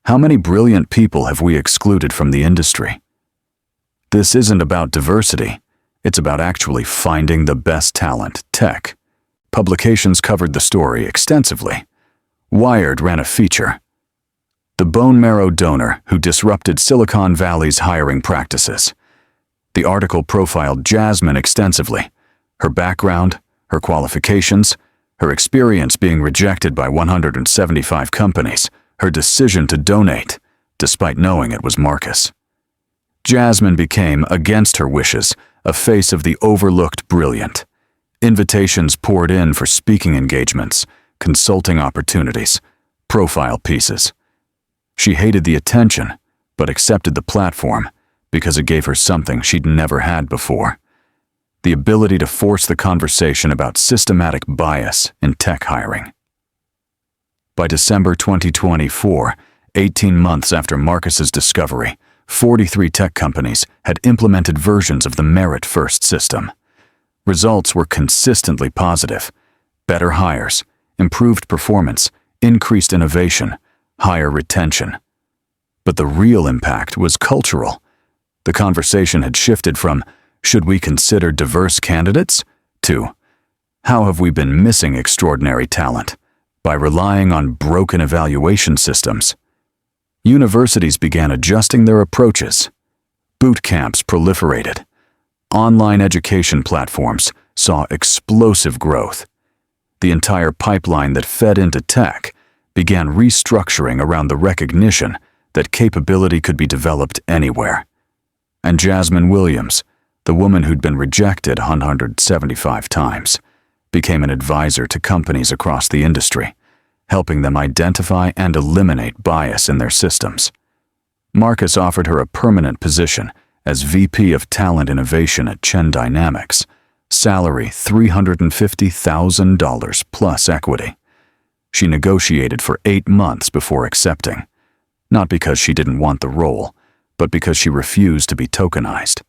How many brilliant people have we excluded from the industry? This isn't about diversity. It's about actually finding the best talent, tech. Publications covered the story extensively. Wired ran a feature. The bone marrow donor who disrupted Silicon Valley's hiring practices. The article profiled Jasmine extensively, her background, her qualifications, her experience being rejected by 175 companies, her decision to donate, despite knowing it was Marcus. Jasmine became, against her wishes, a face of the overlooked brilliant. Invitations poured in for speaking engagements, consulting opportunities, profile pieces. She hated the attention, but accepted the platform because it gave her something she'd never had before: the ability to force the conversation about systematic bias in tech hiring. By December 2024, 18 months after Marcus's discovery, 43 tech companies had implemented versions of the Merit First system. Results were consistently positive: better hires, improved performance, increased innovation, higher retention. But the real impact was cultural. The conversation had shifted from, should we consider diverse candidates, to, how have we been missing extraordinary talent by relying on broken evaluation systems? Universities began adjusting their approaches. Boot camps proliferated. Online education platforms saw explosive growth. The entire pipeline that fed into tech began restructuring around the recognition that capability could be developed anywhere. And Jasmine Williams, the woman who'd been rejected 175 times, became an advisor to companies across the industry, helping them identify and eliminate bias in their systems. Marcus offered her a permanent position as VP of Talent Innovation at Chen Dynamics, salary $350,000 plus equity. She negotiated for 8 months before accepting, not because she didn't want the role, but because she refused to be tokenized,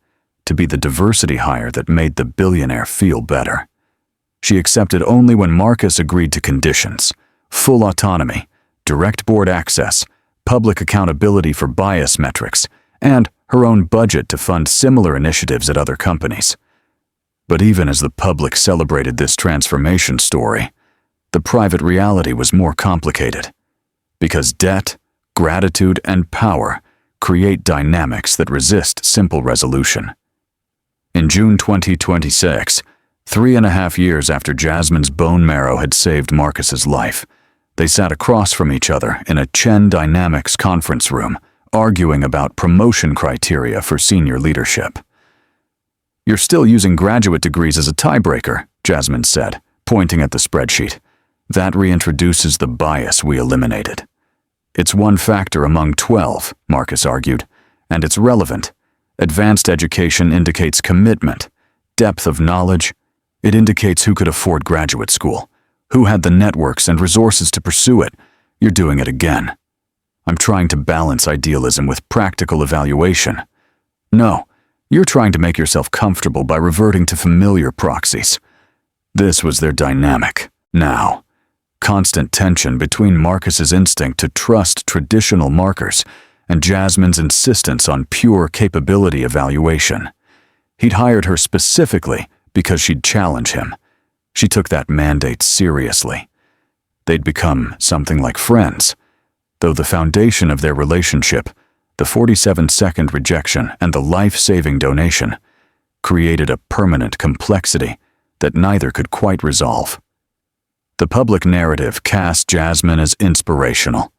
to be the diversity hire that made the billionaire feel better. She accepted only when Marcus agreed to conditions: full autonomy, direct board access, public accountability for bias metrics, and her own budget to fund similar initiatives at other companies. But even as the public celebrated this transformation story, the private reality was more complicated, because debt, gratitude, and power create dynamics that resist simple resolution. In June 2026, 3.5 years after Jasmine's bone marrow had saved Marcus's life, they sat across from each other in a Chen Dynamics conference room, arguing about promotion criteria for senior leadership. "You're still using graduate degrees as a tiebreaker," Jasmine said, pointing at the spreadsheet. "That reintroduces the bias we eliminated." "It's one factor among 12, Marcus argued, "and it's relevant. Advanced education indicates commitment, depth of knowledge. It indicates who could afford graduate school, who had the networks and resources to pursue it. You're doing it again. I'm trying to balance idealism with practical evaluation. No, you're trying to make yourself comfortable by reverting to familiar proxies." This was their dynamic, now. Constant tension between Marcus's instinct to trust traditional markers and Jasmine's insistence on pure capability evaluation. He'd hired her specifically because she'd challenge him. She took that mandate seriously. They'd become something like friends, though the foundation of their relationship, the 47-second rejection and the life-saving donation, created a permanent complexity that neither could quite resolve. The public narrative cast Jasmine as inspirational,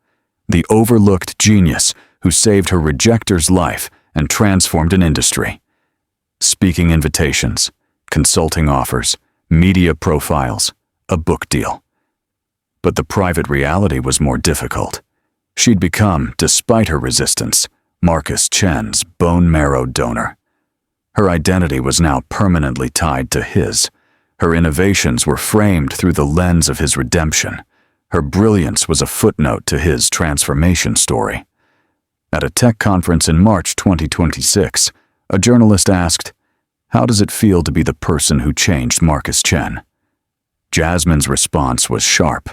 the overlooked genius who saved her rejector's life and transformed an industry. Speaking invitations, consulting offers, media profiles, a book deal. But the private reality was more difficult. She'd become, despite her resistance, Marcus Chen's bone marrow donor. Her identity was now permanently tied to his. Her innovations were framed through the lens of his redemption. Her brilliance was a footnote to his transformation story. At a tech conference in March 2026, a journalist asked, "How does it feel to be the person who changed Marcus Chen?" Jasmine's response was sharp.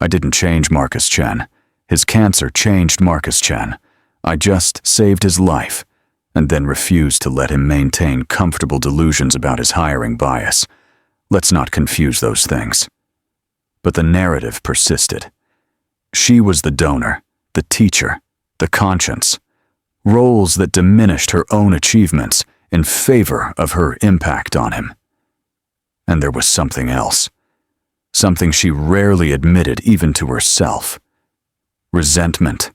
"I didn't change Marcus Chen. His cancer changed Marcus Chen. I just saved his life, and then refused to let him maintain comfortable delusions about his hiring bias. Let's not confuse those things." But the narrative persisted. She was the donor, the teacher, the conscience, roles that diminished her own achievements in favor of her impact on him. And there was something else, something she rarely admitted even to herself: resentment.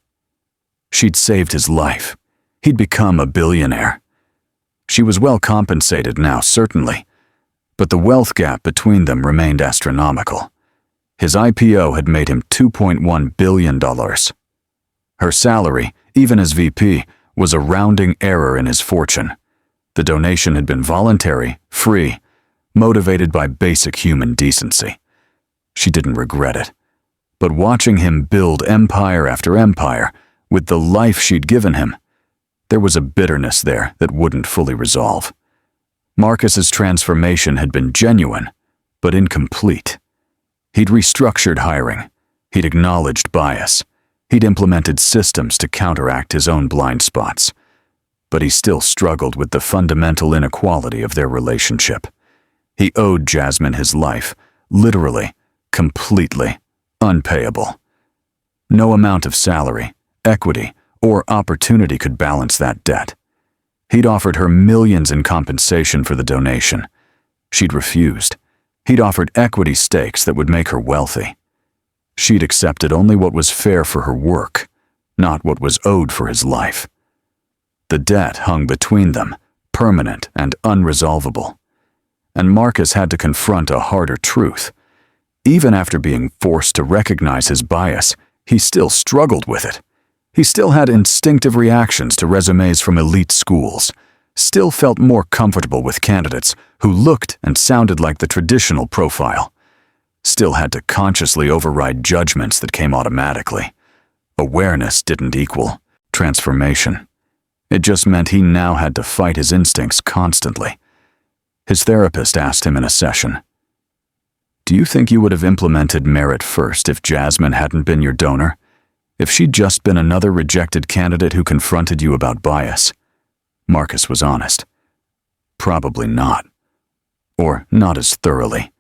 She'd saved his life. He'd become a billionaire. She was well compensated now, certainly, but the wealth gap between them remained astronomical. His IPO had made him $2.1 billion. Her salary, even as VP, was a rounding error in his fortune. The donation had been voluntary, free, motivated by basic human decency. She didn't regret it. But watching him build empire after empire with the life she'd given him, there was a bitterness there that wouldn't fully resolve. Marcus's transformation had been genuine, but incomplete. He'd restructured hiring. He'd acknowledged bias. He'd implemented systems to counteract his own blind spots. But he still struggled with the fundamental inequality of their relationship. He owed Jasmine his life, literally, completely, unpayable. No amount of salary, equity, or opportunity could balance that debt. He'd offered her millions in compensation for the donation. She'd refused. He'd offered equity stakes that would make her wealthy. She'd accepted only what was fair for her work, not what was owed for his life. The debt hung between them, permanent and unresolvable. And Marcus had to confront a harder truth. Even after being forced to recognize his bias, he still struggled with it. He still had instinctive reactions to resumes from elite schools, still felt more comfortable with candidates who looked and sounded like the traditional profile, still had to consciously override judgments that came automatically. Awareness didn't equal transformation. It just meant he now had to fight his instincts constantly. His therapist asked him in a session, "Do you think you would have implemented merit first if Jasmine hadn't been your donor? If she'd just been another rejected candidate who confronted you about bias?" Marcus was honest. Probably not. Or not as thoroughly.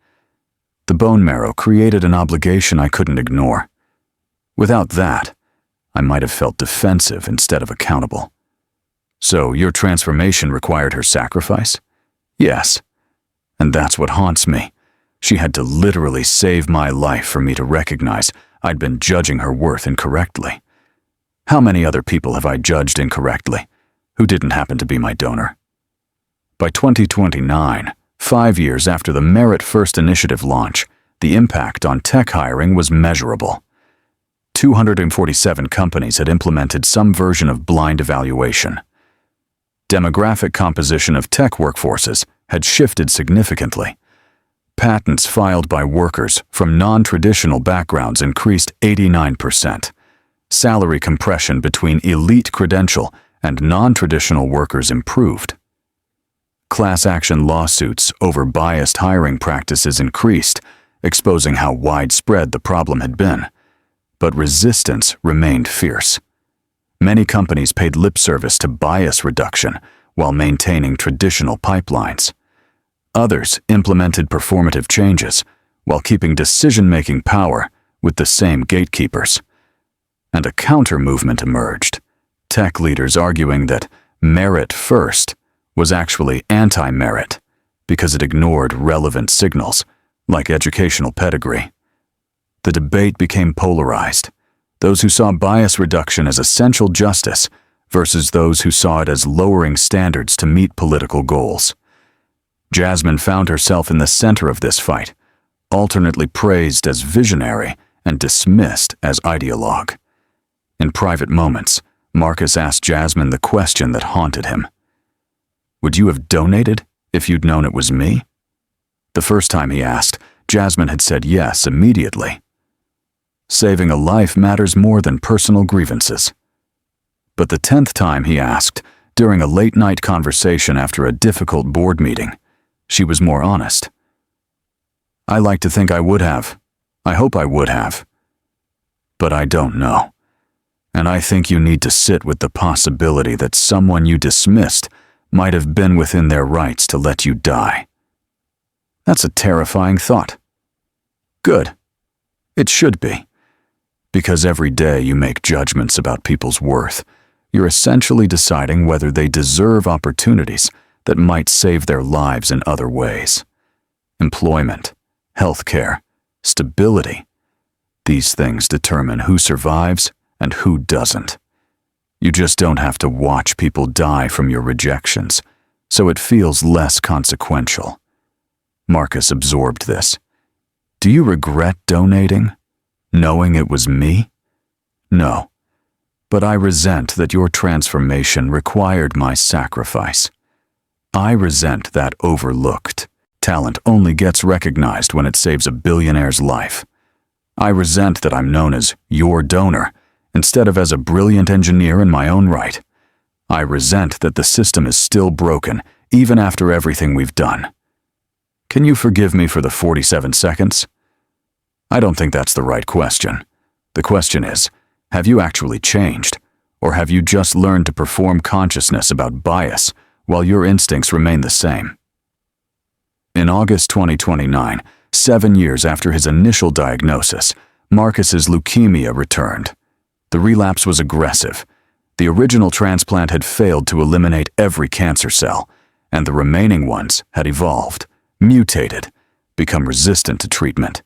The bone marrow created an obligation I couldn't ignore. Without that, I might have felt defensive instead of accountable. So your transformation required her sacrifice? Yes. And that's what haunts me. She had to literally save my life for me to recognize I'd been judging her worth incorrectly. How many other people have I judged incorrectly, who didn't happen to be my donor? By 2029, 5 years after the Merit First initiative launch, the impact on tech hiring was measurable. 247 companies had implemented some version of blind evaluation. Demographic composition of tech workforces had shifted significantly. Patents filed by workers from non-traditional backgrounds increased 89%. Salary compression between elite credential and non-traditional workers improved. Class action lawsuits over biased hiring practices increased, exposing how widespread the problem had been. But resistance remained fierce. Many companies paid lip service to bias reduction while maintaining traditional pipelines. Others implemented performative changes while keeping decision-making power with the same gatekeepers. And a counter-movement emerged, tech leaders arguing that merit first was actually anti-merit because it ignored relevant signals, like educational pedigree. The debate became polarized. Those who saw bias reduction as essential justice versus those who saw it as lowering standards to meet political goals. Jasmine found herself in the center of this fight, alternately praised as visionary and dismissed as ideologue. In private moments, Marcus asked Jasmine the question that haunted him. "Would you have donated if you'd known it was me?" The first time he asked, Jasmine had said yes immediately. Saving a life matters more than personal grievances. But the 10th time he asked, during a late-night conversation after a difficult board meeting, she was more honest. "I like to think I would have. I hope I would have. But I don't know. And I think you need to sit with the possibility that someone you dismissed might have been within their rights to let you die." That's a terrifying thought. Good. It should be. Because every day you make judgments about people's worth, you're essentially deciding whether they deserve opportunities that might save their lives in other ways. Employment, healthcare, stability. These things determine who survives and who doesn't. You just don't have to watch people die from your rejections, so it feels less consequential. Marcus absorbed this. "Do you regret donating, knowing it was me?" "No, but I resent that your transformation required my sacrifice. I resent that overlooked. Talent only gets recognized when it saves a billionaire's life. I resent that I'm known as your donor instead of as a brilliant engineer in my own right. I resent that the system is still broken even after everything we've done. Can you forgive me for the 47 seconds? I don't think that's the right question. The question is, have you actually changed, or have you just learned to perform consciousness about bias while your instincts remain the same? In August 2029, 7 years after his initial diagnosis, Marcus's leukemia returned. The relapse was aggressive. The original transplant had failed to eliminate every cancer cell, and the remaining ones had evolved, mutated, become resistant to treatment.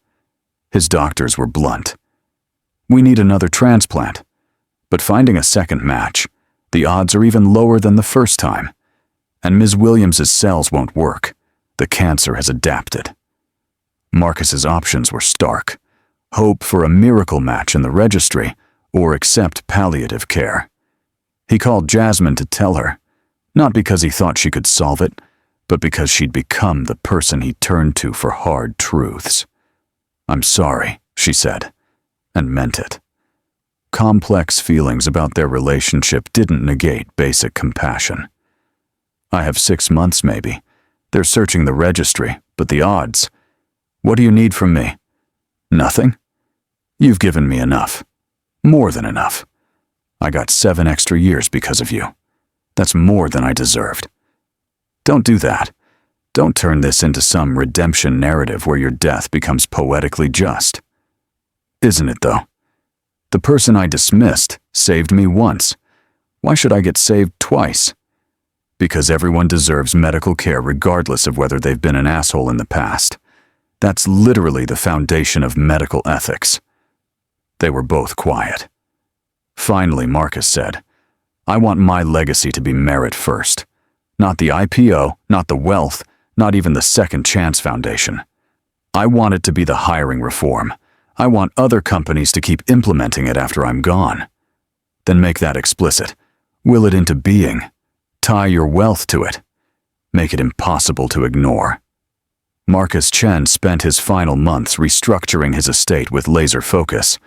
His doctors were blunt. "We need another transplant." But finding a second match, The odds are even lower than the first time. And Ms. Williams's cells won't work. The cancer has adapted. Marcus's options were stark. Hope for a miracle match in the registry, or accept palliative care. He called Jasmine to tell her, not because he thought she could solve it, but because she'd become the person he turned to for hard truths. "I'm sorry," she said, and meant it. Complex feelings about their relationship didn't negate basic compassion. "I have 6 months, maybe. They're searching the registry, but the odds. What do you need from me?" "Nothing. You've given me enough. More than enough. I got 7 extra years because of you. That's more than I deserved. Don't do that. Don't turn this into some redemption narrative where your death becomes poetically just. Isn't it, though? The person I dismissed saved me once. Why should I get saved twice? Because everyone deserves medical care regardless of whether they've been an asshole in the past. That's literally the foundation of medical ethics." They were both quiet. Finally, Marcus said, "I want my legacy to be merit first. Not the IPO, not the wealth, not even the Second Chance Foundation. I want it to be the hiring reform. I want other companies to keep implementing it after I'm gone. Then make that explicit. Will it into being. Tie your wealth to it. Make it impossible to ignore." Marcus Chen spent his final months restructuring his estate with laser focus.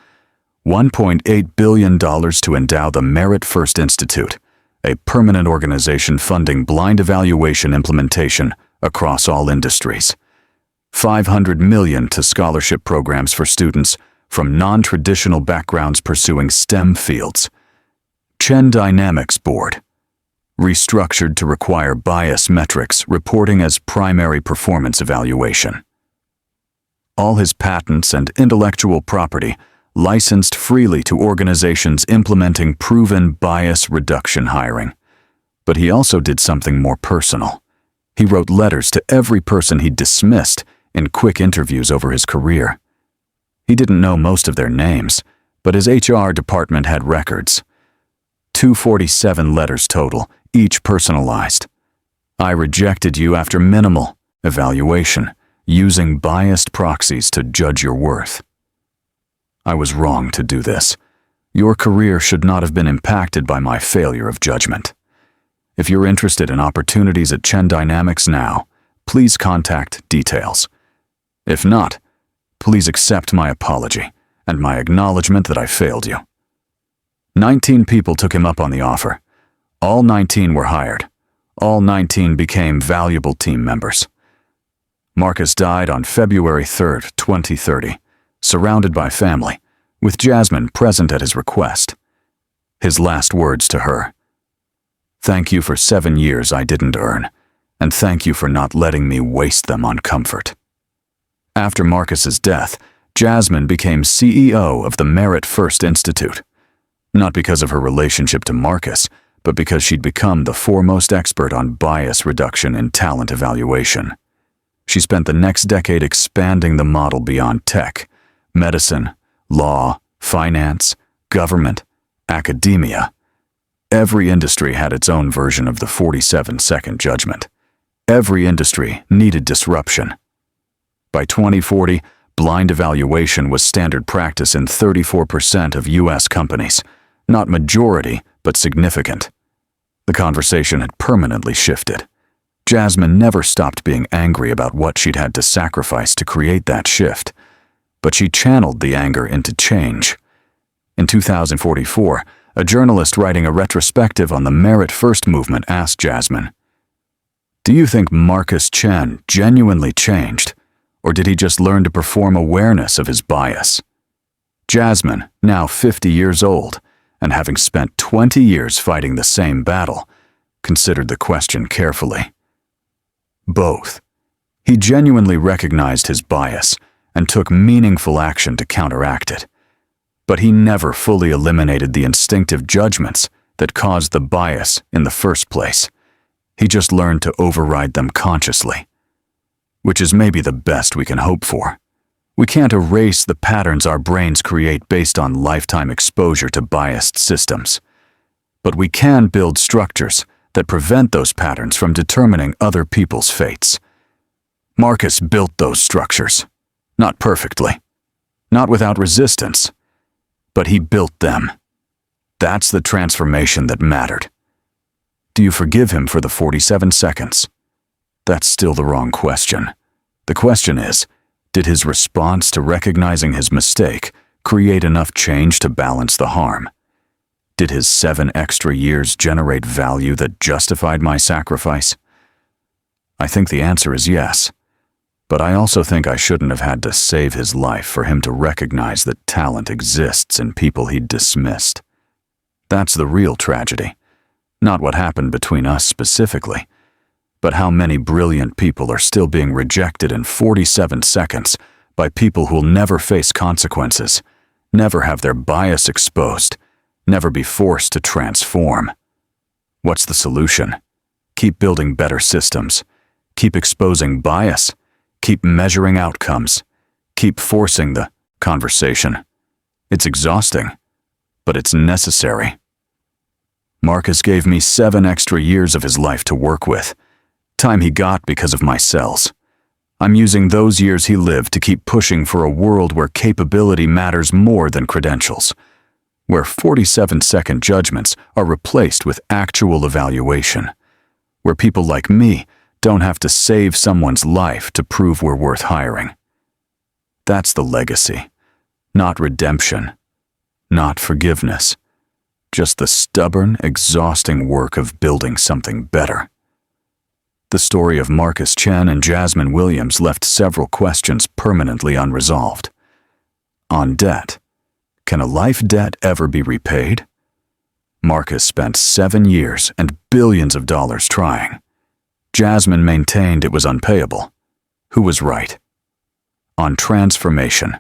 $1.8 billion to endow the Merit First Institute, a permanent organization funding blind evaluation implementation across all industries. $500 million to scholarship programs for students from non-traditional backgrounds pursuing STEM fields. Chen Dynamics Board, restructured to require bias metrics reporting as primary performance evaluation. All his patents and intellectual property licensed freely to organizations implementing proven bias reduction hiring. But he also did something more personal. He wrote letters to every person he'd dismissed in quick interviews over his career. He didn't know most of their names, but his HR department had records. 247 letters total, each personalized. "I rejected you after minimal evaluation, using biased proxies to judge your worth. I was wrong to do this. Your career should not have been impacted by my failure of judgment. If you're interested in opportunities at Chen Dynamics now, please contact details. If not, please accept my apology and my acknowledgement that I failed you." 19 people took him up on the offer. All 19 were hired. All 19 became valuable team members. Marcus died on February 3, 2030, surrounded by family, with Jasmine present at his request. His last words to her: "Thank you for 7 years I didn't earn, and thank you for not letting me waste them on comfort." After Marcus's death, Jasmine became CEO of the Merit First Institute, not because of her relationship to Marcus, but because she'd become the foremost expert on bias reduction in talent evaluation. She spent the next decade expanding the model beyond tech, medicine, law, finance, government, academia. Every industry had its own version of the 47-second judgment. Every industry needed disruption. By 2040, blind evaluation was standard practice in 34% of U.S. companies. Not majority, but significant. The conversation had permanently shifted. Jasmine never stopped being angry about what she'd had to sacrifice to create that shift, but she channeled the anger into change. In 2044, a journalist writing a retrospective on the Merit First movement asked Jasmine, "Do you think Marcus Chen genuinely changed, or did he just learn to perform awareness of his bias?" Jasmine, now 50 years old, and having spent 20 years fighting the same battle, considered the question carefully. Both. He genuinely recognized his bias and took meaningful action to counteract it. But he never fully eliminated the instinctive judgments that caused the bias in the first place. He just learned to override them consciously, which is maybe the best we can hope for. We can't erase the patterns our brains create based on lifetime exposure to biased systems. But we can build structures that prevent those patterns from determining other people's fates. Marcus built those structures. Not perfectly. Not without resistance. But he built them. That's the transformation that mattered. Do you forgive him for the 47 seconds? That's still the wrong question. The question is, did his response to recognizing his mistake create enough change to balance the harm? Did his 7 extra years generate value that justified my sacrifice? I think the answer is yes. But I also think I shouldn't have had to save his life for him to recognize that talent exists in people he'd dismissed. That's the real tragedy. Not what happened between us specifically, but how many brilliant people are still being rejected in 47 seconds by people who'll never face consequences, never have their bias exposed, never be forced to transform. What's the solution? Keep building better systems. Keep exposing bias. Keep measuring outcomes. Keep forcing the conversation. It's exhausting, but it's necessary. Marcus gave me 7 extra years of his life to work with, time he got because of my cells. I'm using those years he lived to keep pushing for a world where capability matters more than credentials, where 47-second judgments are replaced with actual evaluation, where people like me don't have to save someone's life to prove we're worth hiring. That's the legacy, not redemption, not forgiveness. Just the stubborn, exhausting work of building something better. The story of Marcus Chen and Jasmine Williams left several questions permanently unresolved. On debt. Can a life debt ever be repaid? Marcus spent 7 years and billions of dollars trying. Jasmine maintained it was unpayable. Who was right? On transformation.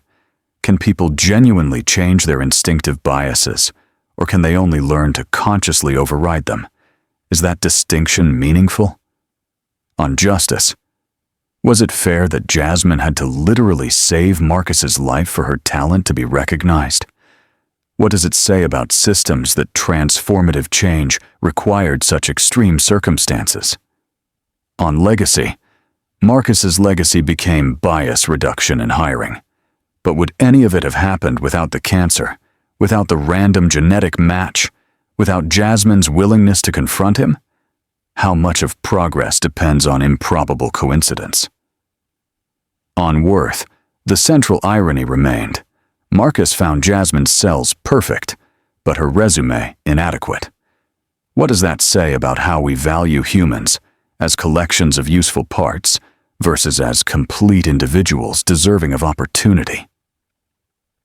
Can people genuinely change their instinctive biases? Or can they only learn to consciously override them? Is that distinction meaningful? On justice, was it fair that Jasmine had to literally save Marcus's life for her talent to be recognized? What does it say about systems that transformative change required such extreme circumstances? On legacy, Marcus's legacy became bias reduction in hiring. But would any of it have happened without the cancer? Without the random genetic match? Without Jasmine's willingness to confront him? How much of progress depends on improbable coincidence? On worth, the central irony remained. Marcus found Jasmine's cells perfect, but her resume inadequate. What does that say about how we value humans, as collections of useful parts, versus as complete individuals deserving of opportunity?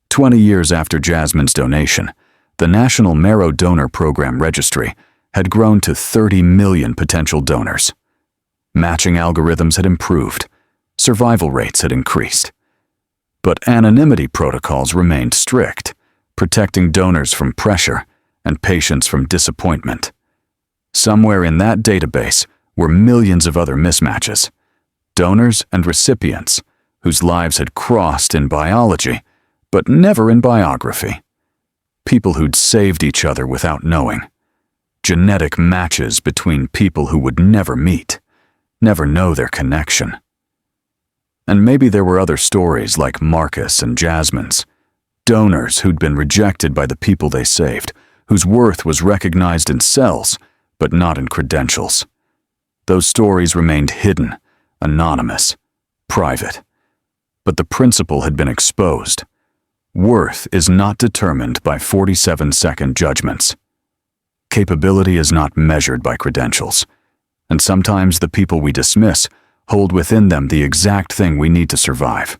20 years after Jasmine's donation, the National Marrow Donor Program Registry had grown to 30 million potential donors. Matching algorithms had improved. Survival rates had increased. But anonymity protocols remained strict, protecting donors from pressure and patients from disappointment. Somewhere in that database were millions of other mismatches, donors and recipients whose lives had crossed in biology, but never in biography. People who'd saved each other without knowing. Genetic matches between people who would never meet, never know their connection. And maybe there were other stories like Marcus and Jasmine's, donors who'd been rejected by the people they saved, whose worth was recognized in cells, but not in credentials. Those stories remained hidden, anonymous, private. But the principle had been exposed. Worth is not determined by 47-second judgments. Capability is not measured by credentials. And sometimes the people we dismiss hold within them the exact thing we need to survive.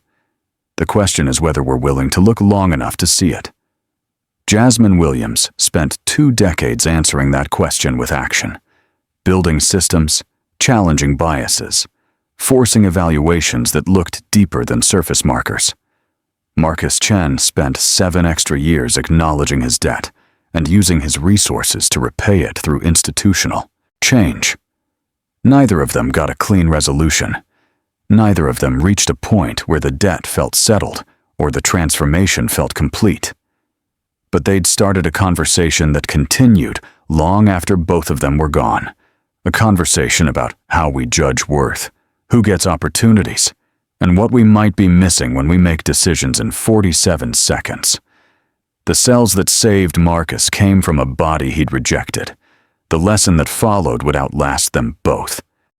The question is whether we're willing to look long enough to see it. Jasmine Williams spent 2 decades answering that question with action, building systems, challenging biases, forcing evaluations that looked deeper than surface markers. Marcus Chen spent 7 extra years acknowledging his debt and using his resources to repay it through institutional change. Neither of them got a clean resolution. Neither of them reached a point where the debt felt settled or the transformation felt complete. But they'd started a conversation that continued long after both of them were gone. A conversation about how we judge worth, who gets opportunities, and what we might be missing when we make decisions in 47 seconds. The cells that saved Marcus came from a body he'd rejected. The lesson that followed would outlast them both.